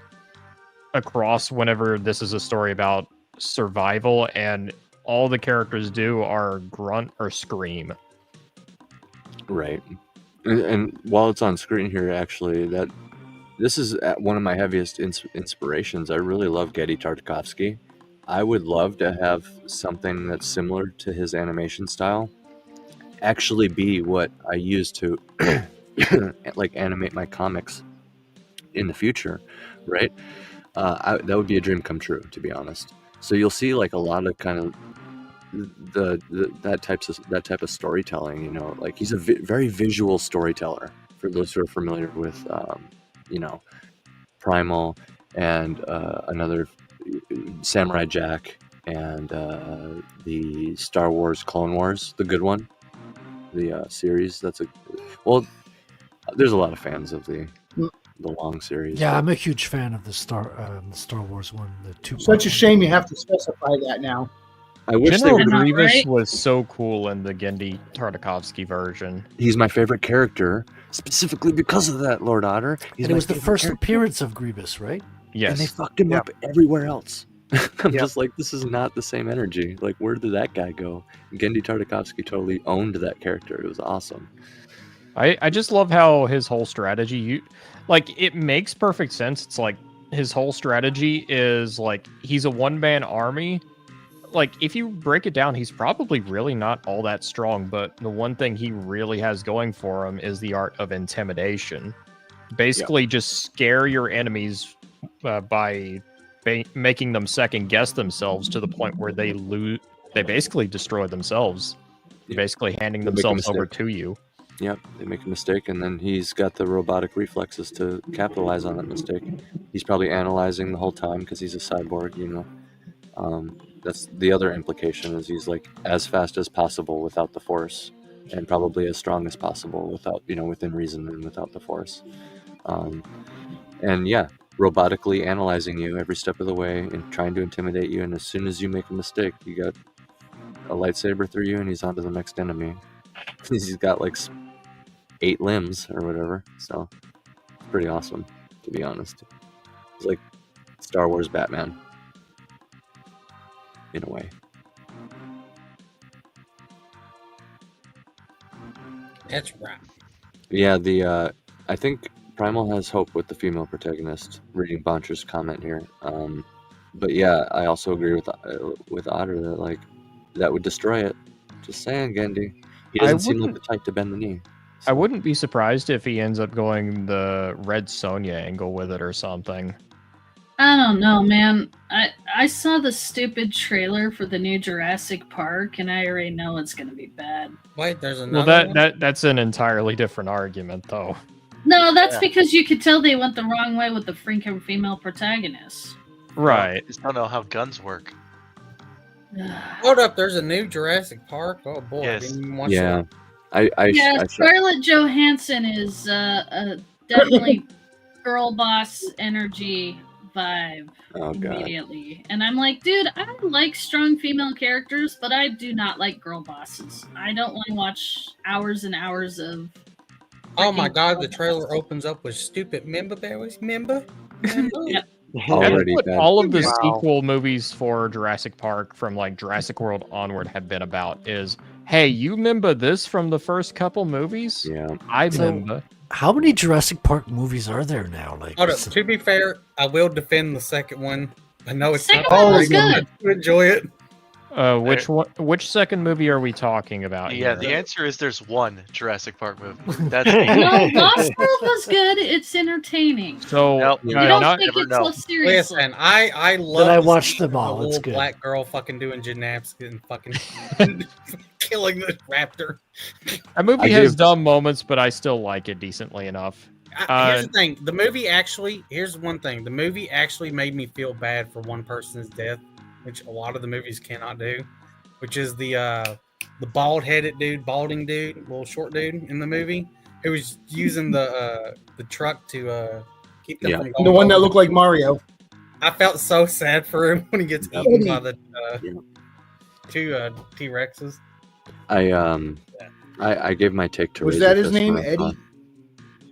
across whenever this is a story about survival and all the characters do are grunt or scream? Right. And while it's on screen here, actually, this is one of my heaviest inspirations. I really love Genndy Tartakovsky. I would love to have something that's similar to his animation style actually be what I use to like animate my comics in the future, right? That would be a dream come true, to be honest. So you'll see like a lot of kind of that type of storytelling. Like he's a very visual storyteller. For those who are familiar with, Primal and another Samurai Jack and the Star Wars Clone Wars, the good one. The series. There's a lot of fans of the long series. Yeah, I'm a huge fan of the Star Wars one. The two. Such a shame you have to specify that now. I wish General they would. Grievous right? was so cool in the Genndy Tartakovsky version. He's my favorite character, specifically because of that, Lord Otter. And it was the first appearance of Grievous, right? Yes. And they fucked him up everywhere else. I'm just like, this is not the same energy. Like, where did that guy go? Genndy Tartakovsky totally owned that character. It was awesome. I just love how his whole strategy, it makes perfect sense. It's like his whole strategy is like he's a one-man army. Like, if you break it down, he's probably really not all that strong, but the one thing he really has going for him is the art of intimidation. Basically, just scare your enemies by making them second guess themselves to the point where they basically destroy themselves, basically handing themselves over to you. Yep, they make a mistake, and then he's got the robotic reflexes to capitalize on that mistake. He's probably analyzing the whole time because he's a cyborg, That's the other implication is he's like as fast as possible without the Force, and probably as strong as possible without, within reason and without the Force. And yeah, robotically analyzing you every step of the way and trying to intimidate you. And as soon as you make a mistake, you got a lightsaber through you, and he's on to the next enemy. He's got like 8 limbs or whatever, so it's pretty awesome, to be honest. It's like Star Wars Batman in a way. That's right. Yeah, I think Primal has hope with the female protagonist. Reading Boncher's comment here, but yeah, I also agree with Otter that that would destroy it. Just saying, Genndy. He doesn't seem like the type to bend the knee. So. I wouldn't be surprised if he ends up going the Red Sonja angle with it or something. I don't know, man. I saw the stupid trailer for the new Jurassic Park, and I already know it's going to be bad. Wait, there's another one? That's an entirely different argument, though. No, that's because you could tell they went the wrong way with the freaking female protagonist. Right. I just don't know how guns work. Hold up, there's a new Jurassic Park? Oh boy, Yes. I didn't even watch Yeah. that. Scarlett Johansson is definitely girl boss energy vibe Oh god. immediately. And I'm like, dude, I like strong female characters, but I do not like girl bosses. I don't want to watch hours and hours of. Oh my freaking god, girl the trailer bosses. opens up with stupid member berries. Member? Yep. That's Already what bad. all of the Wow. sequel movies for Jurassic Park from like Jurassic World onward have been about is, hey, you remember this from the first couple movies? Yeah. I So- remember. How many Jurassic Park movies are there now? Like, Hold up. To be fair, I will defend the second one. I know it's Second not one that was great, but good. I do enjoy it. Which one? Which second movie are we talking about? Yeah, here? the answer is there's one Jurassic Park movie. That's No, Lost World was good. It's entertaining. So Nope. You uh, don't not, take never it so know. seriously. Listen, I love. I the watched scene them of all. The It's little good. black girl fucking doing gymnastics and fucking killing the raptor. a movie I has give- dumb moments, but I still like it decently enough. Here's the thing: the movie actually. Here's one thing: the movie actually made me feel bad for one person's death, which a lot of the movies cannot do. Which is the balding dude, little short dude in the movie, who was using the truck to keep them Yeah. from going. The one that over. looked like Mario. I felt so sad for him when he gets Yeah. eaten by the Yeah. two T-Rexes. I gave my take to Was Razor that his Fist name, when I saw Eddie? it.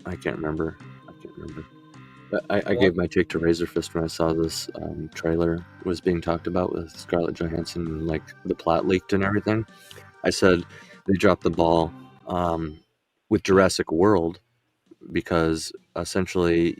I can't remember. But I gave my take to Razor Fist when I saw this trailer was being talked about with Scarlett Johansson and like the plot leaked and everything. I said they dropped the ball with Jurassic World because essentially,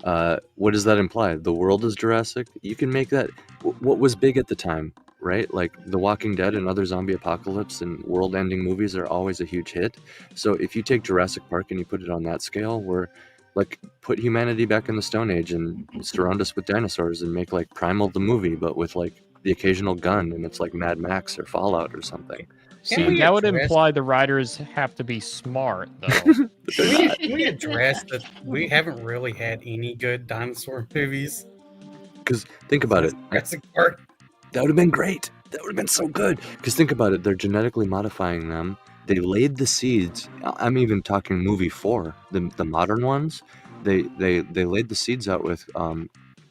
what does that imply? The world is Jurassic. You can make that. What was big at the time, right? Like The Walking Dead and other zombie apocalypse and world-ending movies are always a huge hit. So if you take Jurassic Park and you put it on that scale, where like put humanity back in the Stone Age and surround us with dinosaurs and make like Primal the movie, but with like the occasional gun and it's like Mad Max or Fallout or something. See, we that would address- imply the writers have to be smart, though. Can we address that we haven't really had any good dinosaur movies? Because think about it, Jurassic Park. that would have been great. That would have been so good. Because think about it, they're genetically modifying them. They laid the seeds. I'm even talking movie 4, the modern ones. They laid the seeds out with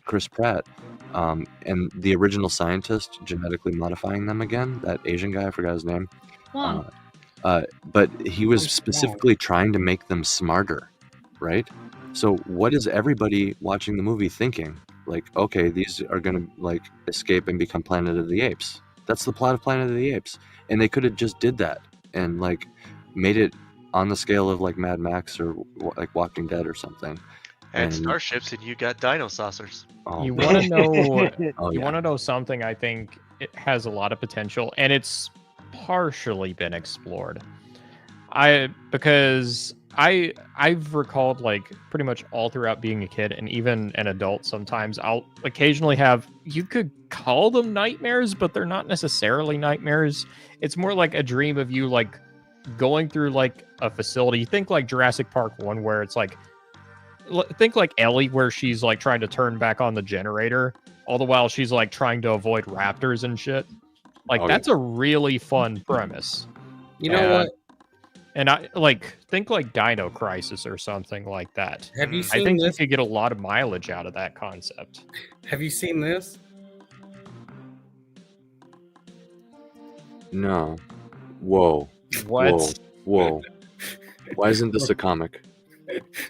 Chris Pratt and the original scientist genetically modifying them again. That Asian guy, I forgot his name. Wow. But he was Wrong. specifically trying to make them smarter, right? So what is everybody watching the movie thinking? Like, okay, these are gonna like escape and become Planet of the Apes. That's the plot of Planet of the Apes, and they could have just did that and like made it on the scale of like Mad Max or like Walking Dead or something. And And- starships, and you got dino saucers. Oh, You man. want to know? Oh, You yeah. want to know something? I think it has a lot of potential, and it's partially been explored. Because I've recalled like pretty much all throughout being a kid and even an adult. Sometimes I'll occasionally have, you could call them nightmares, but they're not necessarily nightmares. It's more like a dream of you like going through like a facility. You think like Jurassic Park 1, where it's like, think like Ellie, where she's like trying to turn back on the generator, all the while she's like trying to avoid raptors and shit. Like Oh, that's a really fun premise. You know what? And I like think like Dino Crisis or something like that. Have you I seen think this? you could get a lot of mileage out of that concept. Have you seen this? No. Whoa. What? Whoa. Why isn't this a comic?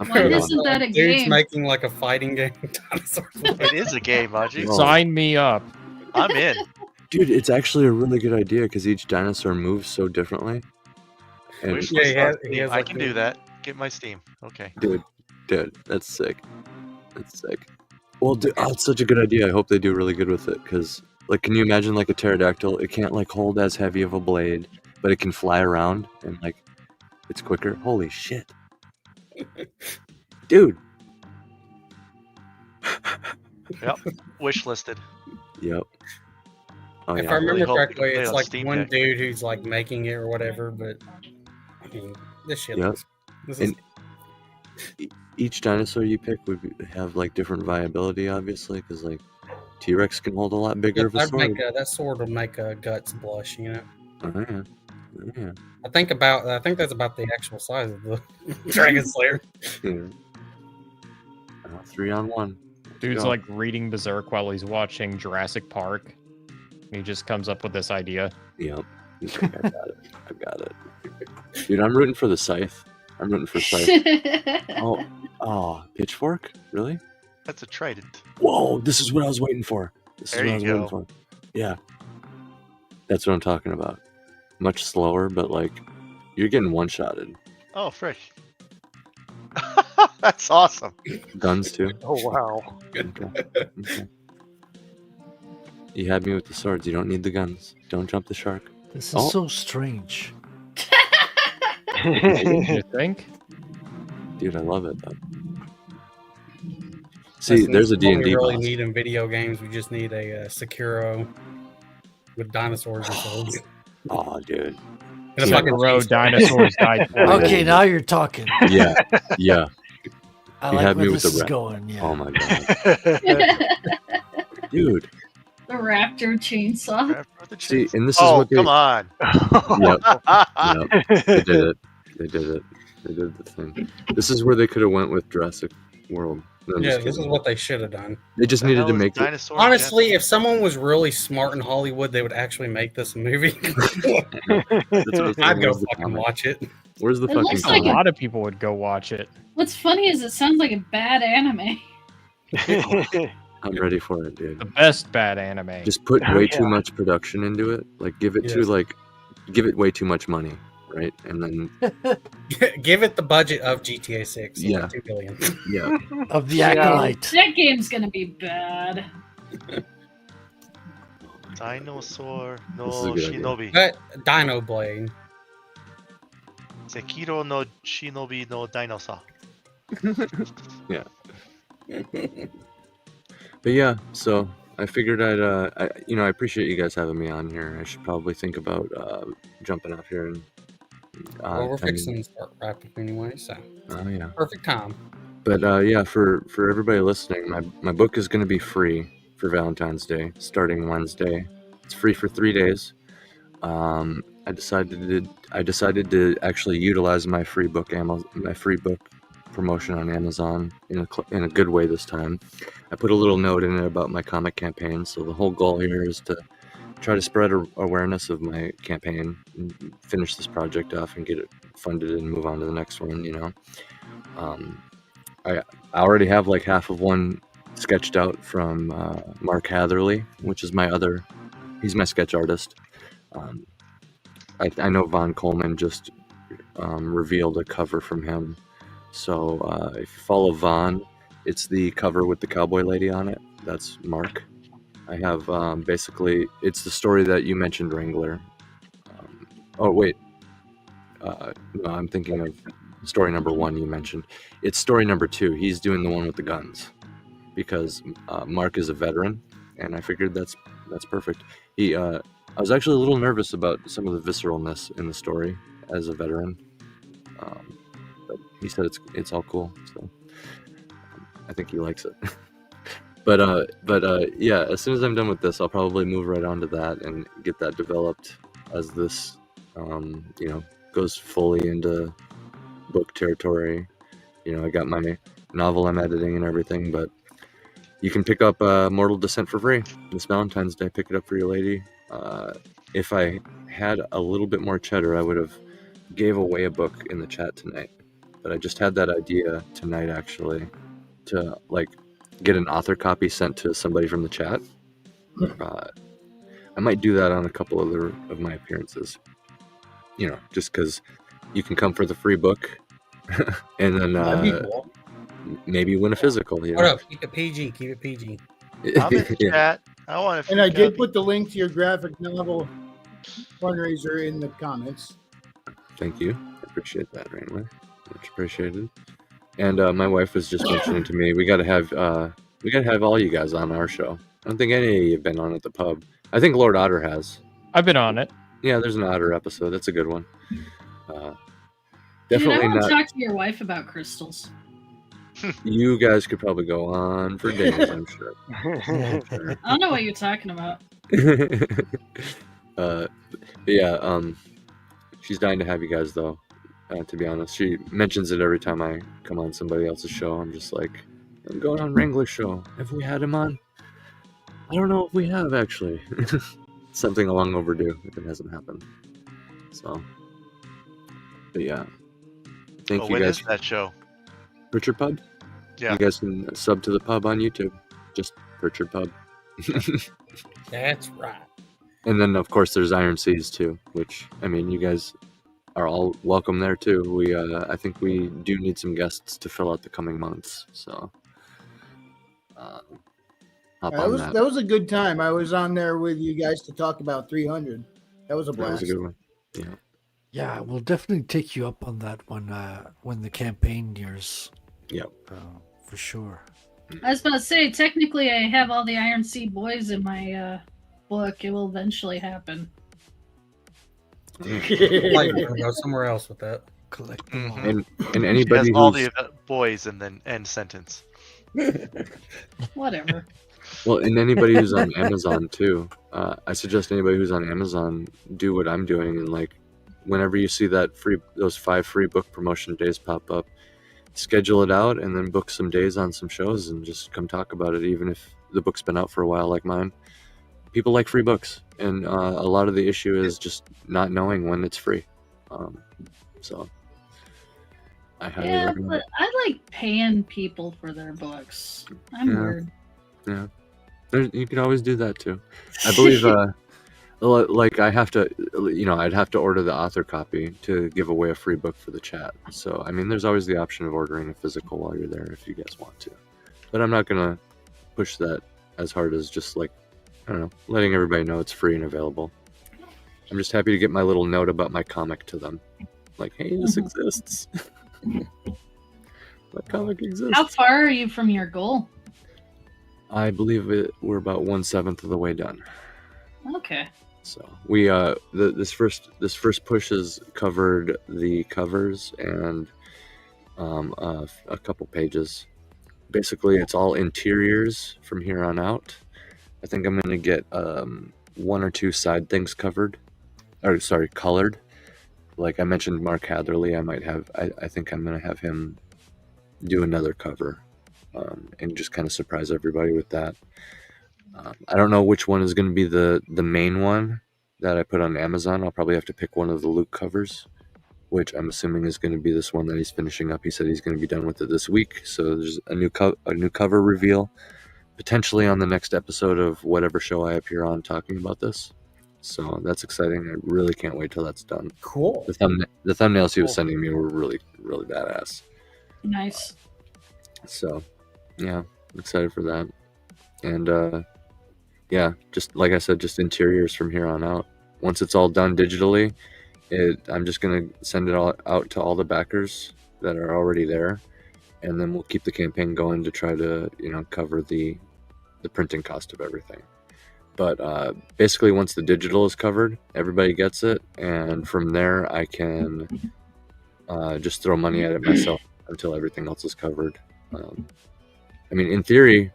I'm Why put it isn't on. that a Dude's game? making like a fighting game. Dinosaur. It is a game, Aji. Oh. Sign me up. I'm in. Dude, it's actually a really good idea because each dinosaur moves so differently. And Wish Yeah, list he has- on he Steam. has, I like, can the- do that. Get my Steam. Okay. dude, that's sick. That's sick. Well, dude, it's such a good idea. I hope they do really good with it because, like, can you imagine like a pterodactyl? It can't like hold as heavy of a blade, but it can fly around and like it's quicker. Holy shit, dude. Yep. Wish listed. Yep. Oh If yeah. I remember really hope we can correctly, play it it's on like Steam one Deck. dude who's like making it or whatever. But I mean, this shit. Yep. Looks, this is And each dinosaur you pick would have like different viability, obviously, because like T-Rex can hold a lot bigger of a I'd sword. make that sword will make guts blush. You know. Oh, yeah. Oh, yeah. I think that's about the actual size of the Dragon Slayer. Yeah. 3-on-1. Dude's go. like reading Berserk while he's watching Jurassic Park. And he just comes up with this idea. Yep. He's like, I got it. I got it. Dude, I'm rooting for the Scythe. I'm rooting for Scythe. Oh, Pitchfork? Really? That's a trident. Whoa, this is what I was waiting for. There you go. Yeah. That's what I'm talking about. Much slower, but like, you're getting one-shotted. Oh, frick. That's awesome. Guns, too. Oh wow. Okay. You had me with the swords. You don't need the guns. Don't jump the shark. This is so strange. You think? Dude, I love it, though. See, there's a what D&D we really boss. need in video games. We just need a Sekiro with dinosaurs and swords. Oh, dude. And a fucking Sekiro, chainsaw. dinosaurs died. Okay, now you're talking. Yeah, yeah. I You like had where me with this the is rat. going. Yeah. Oh my god, dude. The raptor chainsaw. See, and this is Oh, what they. come on. Yep. They did it. They did it. They did the thing. This is where they could have went with Jurassic World. No, I'm Yeah, just this is kidding. what they should have done. They just needed to make it. Dinosaur Honestly, if someone was really smart in Hollywood, they would actually make this movie. That's what I'm saying. I'd go Where's the fucking comic? watch it. Where's the It fucking looks A like comic? lot of people would go watch it. What's funny is it sounds like a bad anime. I'm ready for it, dude. The best bad anime. Just put way too Yeah. much production into it. Like, give it Yes. give it way too much money, right? And then, Give it the budget of GTA 6. Yeah. $2 billion. yeah. Of the Acolyte. That game's gonna be bad. Dinosaur This is a no good idea. Shinobi. But Dino Blade. Sekiro no Shinobi no Dinosaur. But yeah, so I figured I appreciate you guys having me on here. I should probably think about jumping up here and. Well, we're attending- fixing to start wrapping anyway, so Oh yeah. perfect time. But yeah, for everybody listening, my book is going to be free for Valentine's Day starting Wednesday. It's free for 3 days. I decided to actually utilize my free book promotion on Amazon in a good way this time. I put a little note in it about my comic campaign. So the whole goal here is to try to spread awareness of my campaign, and finish this project off, and get it funded and move on to the next one. I already have like half of one sketched out from Mark Hatherley, which is he's my sketch artist. I know Von Coleman just revealed a cover from him. So if you follow Von, it's the cover with the cowboy lady on it. That's Mark. I have basically, it's the story that you mentioned, Wrangler. Oh, wait. No, I'm thinking of story number 1 you mentioned. It's story number 2. He's doing the one with the guns because Mark is a veteran, and I figured that's perfect. I was actually a little nervous about some of the visceralness in the story as a veteran, but he said it's all cool, so I think he likes it. but yeah, as soon as I'm done with this, I'll probably move right on to that and get that developed as this goes fully into book territory. I got my novel I'm editing and everything, but you can pick up Mortal Descent for free this Valentine's Day. Pick it up for your lady. If I had a little bit more cheddar, I would have gave away a book in the chat tonight, but I just had that idea tonight actually to like get an author copy sent to somebody from the chat. I might do that on a couple of my appearances, just because you can come for the free book and then That'd be cool. maybe win a physical. What up? Keep it PG. Keep it PG. I'm in the chat. I want to. And I did put the link to your graphic novel fundraiser in the comments. Thank you. I appreciate that, Wrangler. Much appreciated. And my wife was just mentioning to me, we gotta have all you guys on our show. I don't think any of you have been on at the pub. I think Lord Otter has. I've been on it. Yeah, there's an Otter episode. That's a good one. Dude, I Definitely want to not. talk to your wife about crystals. You guys could probably go on for days, I'm sure. I don't know what you're talking about. But yeah, she's dying to have you guys though. To be honest, she mentions it every time I come on somebody else's show. I'm just like, going on Wrangler show. Have we had him on? I don't know if we have, actually. Something long overdue if it hasn't happened. So, but yeah. Thank Well, you when guys. is that show? Pritchard Pub? Yeah. You guys can sub to the pub on YouTube. Just Pritchard Pub. That's right. And then, of course, there's Iron Seas, too, which, I mean, you guys are all welcome there, too. We, I think we do need some guests to fill out the coming months, so hop on that. That was a good time. I was on there with you guys to talk about 300. That was a blast. That was a good one. Yeah. Yeah, we'll definitely take you up on that when the campaign nears. Yep. For sure. I was about to say, technically, I have all the Iron Sea boys in my book. It will eventually happen. Like, we're gonna go somewhere else with that. Collect them all. And She anybody has all who's... the boys and then end sentence. Whatever. Well, and anybody who's on Amazon, too. I suggest anybody who's on Amazon do what I'm doing, and, like, whenever you see those 5 free book promotion days pop up, schedule it out and then book some days on some shows and just come talk about it, even if the book's been out for a while like mine. People like free books, and a lot of the issue is just not knowing when it's free. So I highly recommend but it. I like paying people for their books. I'm Yeah. weird. Yeah. You could always do that too. I believe like I have to, I'd have to order the author copy to give away a free book for the chat. So, I mean, there's always the option of ordering a physical while you're there if you guys want to. But I'm not going to push that as hard as just, like, I don't know, letting everybody know it's free and available. I'm just happy to get my little note about my comic to them. Like, hey, this exists. My comic exists. How far are you from your goal? I believe we're about 1/7 of the way done. Okay. So we this first push has covered the covers and a couple pages. Basically, it's all interiors from here on out. I think I'm gonna get 1 or 2 side things covered, or sorry, colored. Like I mentioned, Mark Hatherley. I think I'm gonna have him do another cover, and just kind of surprise everybody with that. I don't know which one is going to be the main one that I put on Amazon. I'll probably have to pick one of the Luke covers, which I'm assuming is going to be this one that he's finishing up. He said he's going to be done with it this week. So there's a new cover reveal, potentially on the next episode of whatever show I appear on talking about this. So that's exciting. I really can't wait till that's done. Cool. The thumbnails he was sending me were really, really badass. Nice. So, yeah, I'm excited for that. And yeah, just like I said, just interiors from here on out. Once it's all done digitally, I'm just gonna send it all out to all the backers that are already there, and then we'll keep the campaign going to try to cover the printing cost of everything. But basically, once the digital is covered, everybody gets it, and from there I can just throw money at it myself until everything else is covered. In theory,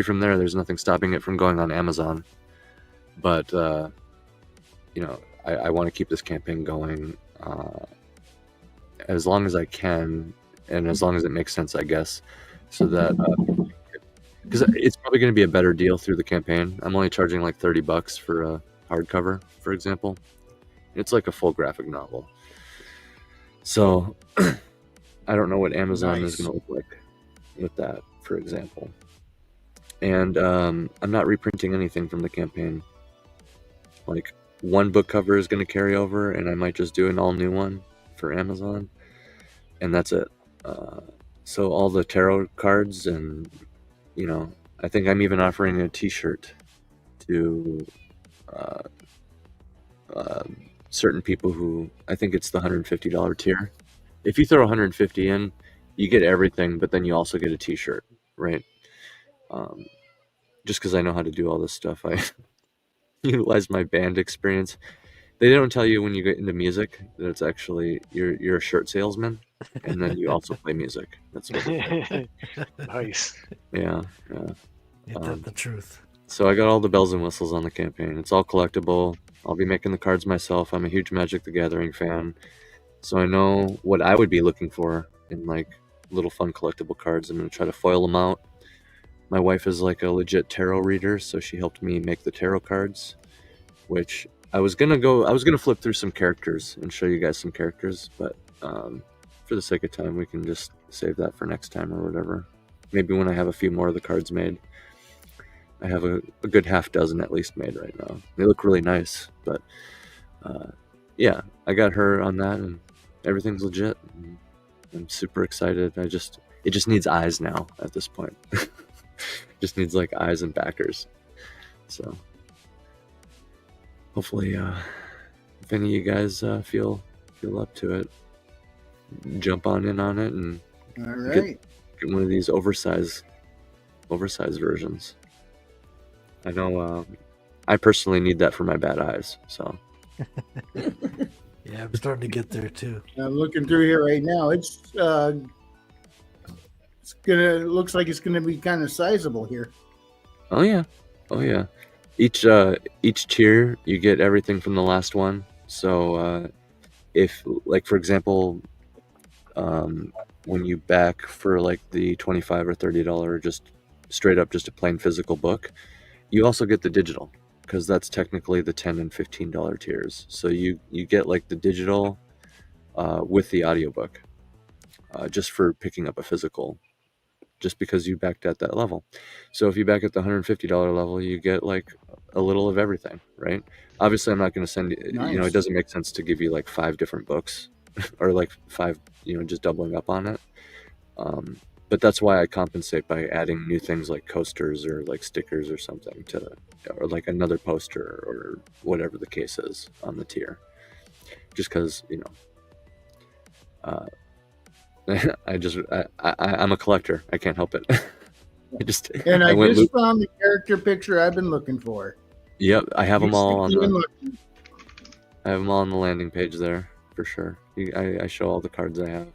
from there's nothing stopping it from going on Amazon. But, I want to keep this campaign going as long as I can, and as long as it makes sense, I guess, so that, because it's probably going to be a better deal through the campaign. I'm only charging like $30 for a hardcover, for example. It's like a full graphic novel. So, I don't know what Amazon is going to look like with that, for example. And I'm not reprinting anything from the campaign. Like, one book cover is going to carry over, and I might just do an all new one for Amazon, and that's it. So all the tarot cards, and I think I'm even offering a t-shirt to certain people who, I think it's the $150 tier. If you throw $150 in, you get everything, but then you also get a t-shirt, right? Just because I know how to do all this stuff, I utilize my band experience. They don't tell you when you get into music that it's actually you're a shirt salesman, and then you also play music. That's what Nice. Yeah. Ain't that the truth? So I got all the bells and whistles on the campaign. It's all collectible. I'll be making the cards myself. I'm a huge Magic the Gathering fan, so I know what I would be looking for in like little fun collectible cards. I'm going to try to foil them out. My wife is like a legit tarot reader, so she helped me make the tarot cards, which I was gonna flip through some characters and show you guys some characters, but for the sake of time, we can just save that for next time or whatever. Maybe when I have a few more of the cards made. I have a good half dozen at least made right now. They look really nice, but yeah, I got her on that, and everything's legit. And I'm super excited. It just needs eyes now at this point. Just needs like eyes and backers. So hopefully, if any of you guys feel up to it, jump on in on it and All right. get one of these oversized versions. I know I personally need that for my bad eyes, so. Yeah, I'm starting to get there too. I'm looking through here right now. Looks like it's gonna be kind of sizable here. Oh yeah. Each tier you get everything from the last one. So if, like, for example, when you back for like the $25 or $30 just straight up just a plain physical book, you also get the digital, because that's technically the $10 and $15 tiers. So you get like the digital with the audiobook just for picking up a physical, just because you backed at that level. So if you back at the $150 level, you get like a little of everything, right? Obviously, I'm not going to send you, Nice. it doesn't make sense to give you like 5 different books or like 5, just doubling up on it. But that's why I compensate by adding new things like coasters or like stickers or something or like another poster or whatever the case is on the tier. Just because, I'm a collector. I can't help it. I just found the character picture I've been looking for. Yep, I have them all on the landing page there for sure. I show all the cards I have.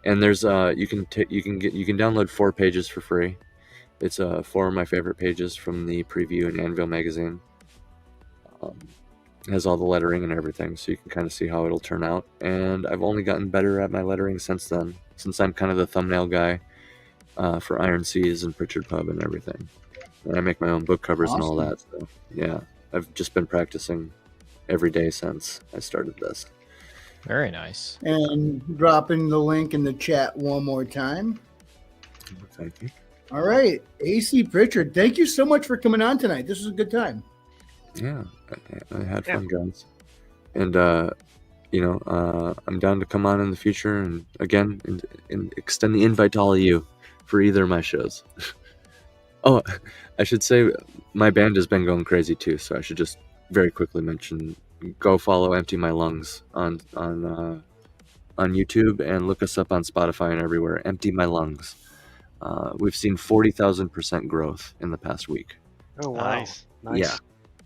And there's you can download 4 pages for free. It's 4 of my favorite pages from the preview in Anvil magazine. It has all the lettering and everything, so you can kind of see how it'll turn out. And I've only gotten better at my lettering since then, since I'm kind of the thumbnail guy for Iron Seas and Pritchard Pub and everything. And I make my own book covers and all that. So yeah, I've just been practicing every day since I started this. Very nice. And dropping the link in the chat one more time. Thank you. All right, AC Pritchard, thank you so much for coming on tonight. This was a good time. Yeah, I had fun, guys. And I'm down to come on in the future and again and extend the invite to all of you for either of my shows. Oh, I should say my band has been going crazy too, so I should just very quickly mention, go follow Empty My Lungs on YouTube and look us up on Spotify and everywhere. Empty My Lungs. We've seen 40,000% growth in the past week. Oh wow! Nice.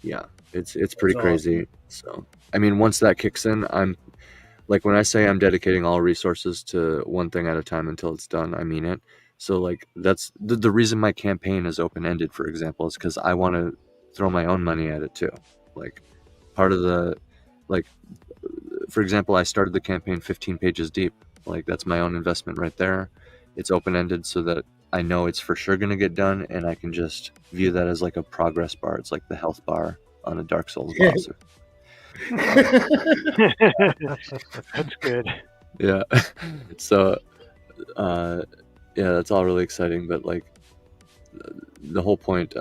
Yeah, it's pretty crazy. So I mean, once that kicks in, I'm like, when I say I'm dedicating all resources to one thing at a time until it's done, I mean it. So like, that's the reason my campaign is open-ended, for example, is because I want to throw my own money at it too. Like, part of the, like, for example, I started the campaign 15 pages deep. Like, that's my own investment right there. It's open-ended so that I know it's for sure going to get done, and I can just view that as like a progress bar. It's like the health bar on a Dark Souls boss. That's good. Yeah. So, yeah, that's all really exciting. But like, the whole point,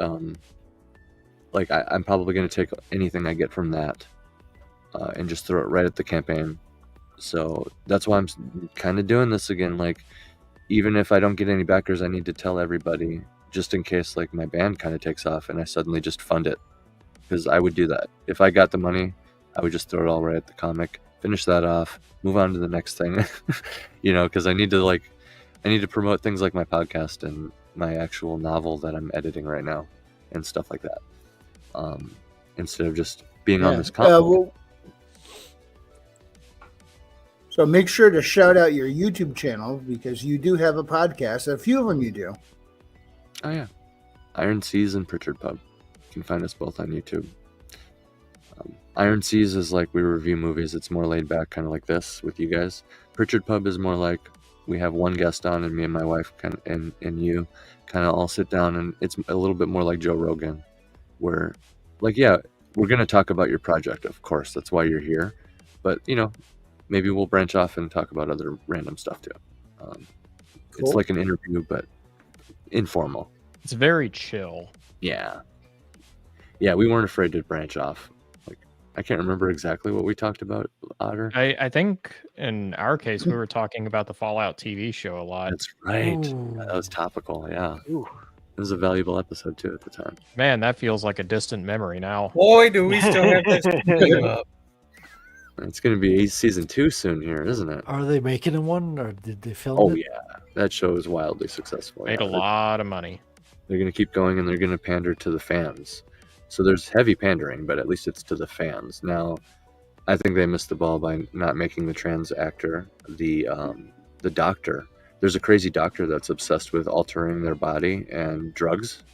like, I'm probably going to take anything I get from that and just throw it right at the campaign. So that's why I'm kind of doing this again. Like, even if I don't get any backers, I need to tell everybody, just in case like my band kind of takes off and I suddenly just fund it. Because I would do that. If I got the money, I would just throw it all right at the comic, finish that off, move on to the next thing. Because I need to promote things like my podcast and my actual novel that I'm editing right now and stuff like that. Instead of just being on this comic. So make sure to shout out your YouTube channel, because you do have a podcast. A few of them you do. Oh yeah, Iron Seas and Pritchard Pub. You can find us both on YouTube. Iron Seas is like we review movies. It's more laid back, kind of like this with you guys. Pritchard Pub is more like we have one guest on, and me and my wife and you kind of all sit down, and it's a little bit more like Joe Rogan, where, like, yeah, we're gonna talk about your project, of course, that's why you're here, but maybe we'll branch off and talk about other random stuff too. It's like an interview, but informal. It's very chill. Yeah, we weren't afraid to branch off. Like, I can't remember exactly what we talked about, Otter. I think in our case we were talking about the Fallout TV show a lot. That's right. Yeah, that was topical. Yeah. Ooh. It was a valuable episode too at the time. Man, that feels like a distant memory now. Boy, do we still have this up. It's going to be season 2 soon here, isn't it? Are they making a one, or did they film it? Oh yeah, that show is wildly successful. Made a lot of money. They're going to keep going, and they're going to pander to the fans. So there's heavy pandering, but at least it's to the fans. Now, I think they missed the ball by not making the trans actor the doctor. There's a crazy doctor that's obsessed with altering their body and drugs.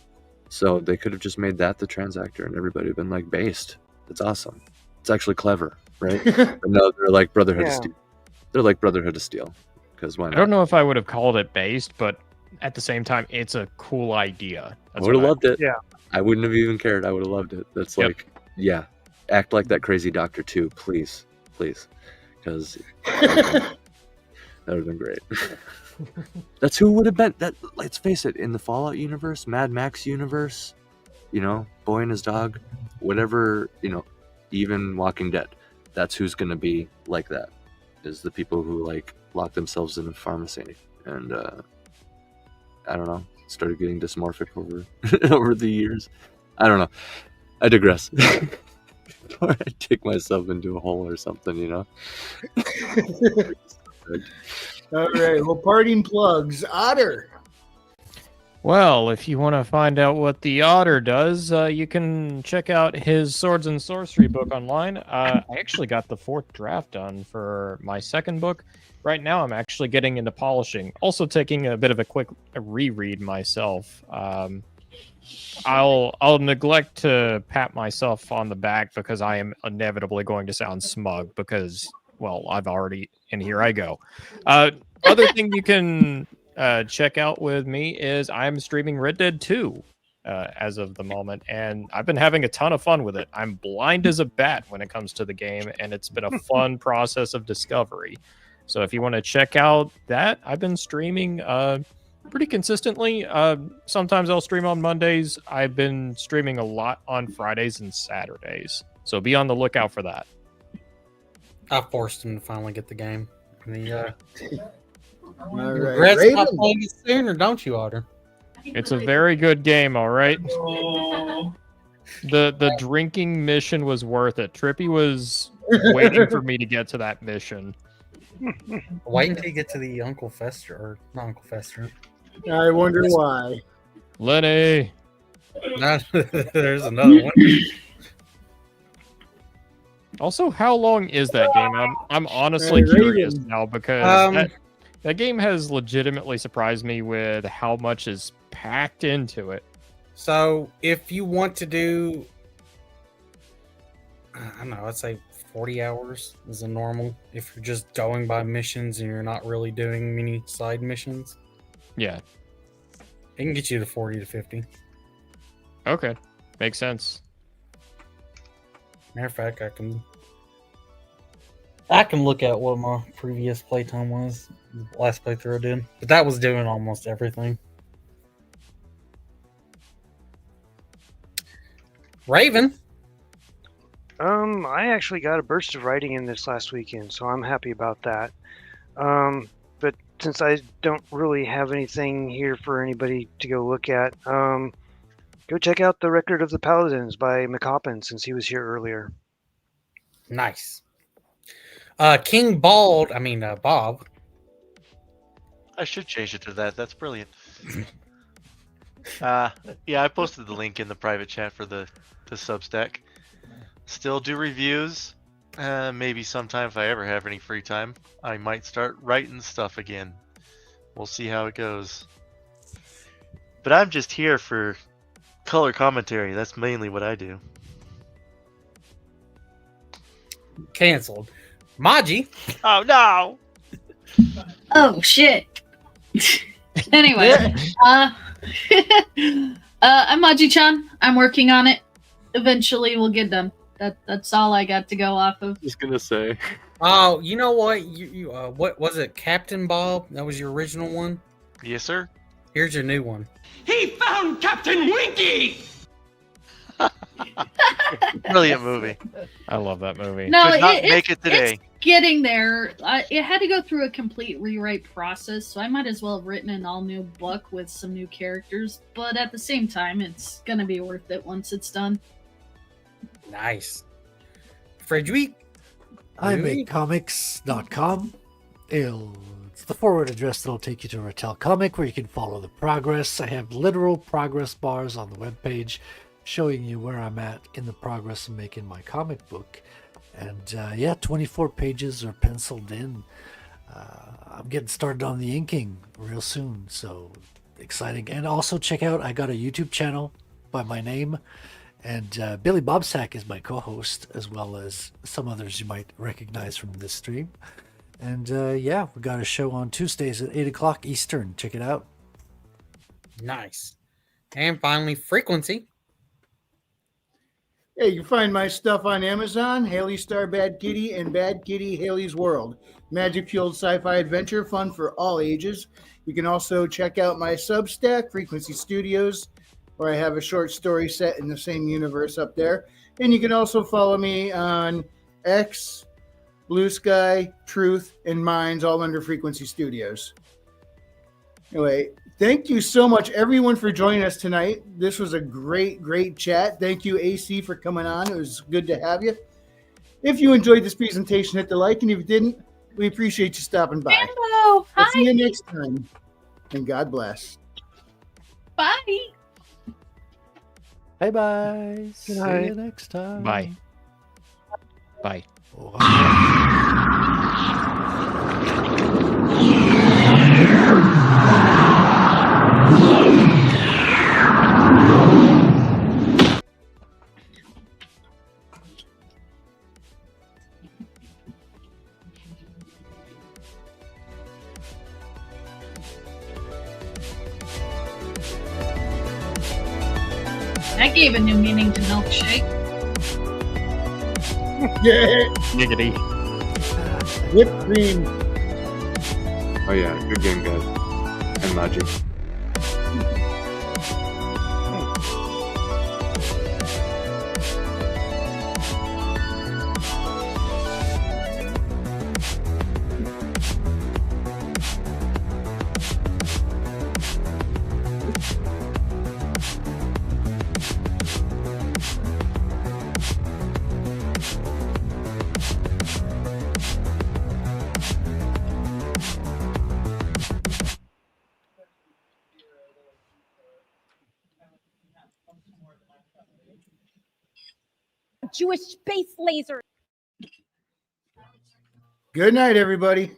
So they could have just made that the trans actor, and everybody would have been like, based. It's awesome. It's actually clever, right? But no, they're like Brotherhood of Steel. They're like Brotherhood of Steel. Because why not? I don't know if I would have called it based, but at the same time, it's a cool idea. I would have loved it. Yeah. I wouldn't have even cared. I would have loved it. That's like, yeah, act like that crazy doctor too, please, because that would have been great. That's who it would have been. That, let's face it, in the Fallout universe, Mad Max universe, Boy and His Dog, whatever, even Walking Dead, that's who's going to be like that, is the people who like lock themselves in a pharmacy and I don't know, started getting dysmorphic over the years. I don't know. I digress. Or I dig myself into a hole or something, All right. Well, parting plugs. Otter. Well, if you want to find out what the Otter does, you can check out his Swords and Sorcery book online. I actually got the 4th draft done for my 2nd book. Right now, I'm actually getting into polishing. Also taking a bit of a quick reread myself. I'll neglect to pat myself on the back because I am inevitably going to sound smug because, well, I've already, and here I go. Other thing you can check out with me is I'm streaming Red Dead 2 as of the moment, and I've been having a ton of fun with it. I'm blind as a bat when it comes to the game, and it's been a fun process of discovery. So if you want to check out that, I've been streaming pretty consistently. Sometimes I'll stream on Mondays. I've been streaming a lot on Fridays and Saturdays. So be on the lookout for that. I forced him to finally get the game. All right. Regrets Raven. not playing it sooner, don't you, Otter? It's a very good game, all right? The drinking mission was worth it. Trippy was waiting for me to get to that mission. Wait until you get to the Uncle Fester, or not Uncle Fester. I wonder why. Lenny! There's another one. Also, how long is that game? I'm honestly curious now because that game has legitimately surprised me with how much is packed into it. So, if you want to do, I don't know, I'd say 40 hours is a normal. If you're just going by missions and you're not really doing many side missions, yeah, it can get you to 40 to 50. Okay, makes sense. Matter of fact, I can look at what my previous playtime was, the last playthrough I did, but that was doing almost everything. Raven. I actually got a burst of writing in this last weekend, so I'm happy about that. But since I don't really have anything here for anybody to go look at, go check out The Record of the Paladins by McCoppin, since he was here earlier. Nice. King Bob. I should change it to that. That's brilliant. Yeah, I posted the link in the private chat for the Substack. Still do reviews. Maybe sometime if I ever have any free time, I might start writing stuff again. We'll see how it goes. But I'm just here for color commentary. That's mainly what I do. Canceled. Maji. Oh no! Oh shit. Anyway, I'm Maji-chan. I'm working on it. Eventually, we'll get done. That's all I got to go off of. Just gonna say. Oh, you know what? You what was it, Captain Bob? That was your original one. Yes, sir. Here's your new one. He found Captain Winky! Brilliant movie. I love that movie. No, Could not make it today. It's getting there. It had to go through a complete rewrite process, so I might as well have written an all-new book with some new characters. But at the same time, it's gonna be worth it once it's done. Nice. Frederick. imakecomics.com. It's the forward address that'll take you to Rattel Comic, where you can follow the progress. I have literal progress bars on the webpage showing you where I'm at in the progress of making my comic book. And 24 pages are penciled in. I'm getting started on the inking real soon, so exciting. And also check out, I got a YouTube channel by my name, and Billy Bobsack is my co-host, as well as some others you might recognize from this stream. And we got a show on Tuesdays at 8 o'clock Eastern. Check it out. Nice. And finally, Frequency. Hey, you can find my stuff on Amazon, Haley Star Bad Kitty and Bad Kitty Haley's World. Magic-fueled sci-fi adventure, fun for all ages. You can also check out my Substack, Frequency Studios, where I have a short story set in the same universe up there. And you can also follow me on X, Blue Sky, Truth, and Minds, all under Frequency Studios. Anyway, thank you so much, everyone, for joining us tonight. This was a great, great chat. Thank you, AC, for coming on. It was good to have you. If you enjoyed this presentation, hit the like, and if you didn't, we appreciate you stopping by. Hello. I'll Hi. see you next time, and God bless. Bye. Bye-bye. See night. you next time. Bye. Bye. That gave a new meaning to milkshake. Yeah, Giggity. whipped cream. Oh yeah, good game, guys. And Magic. Jewish space laser. Good night, everybody.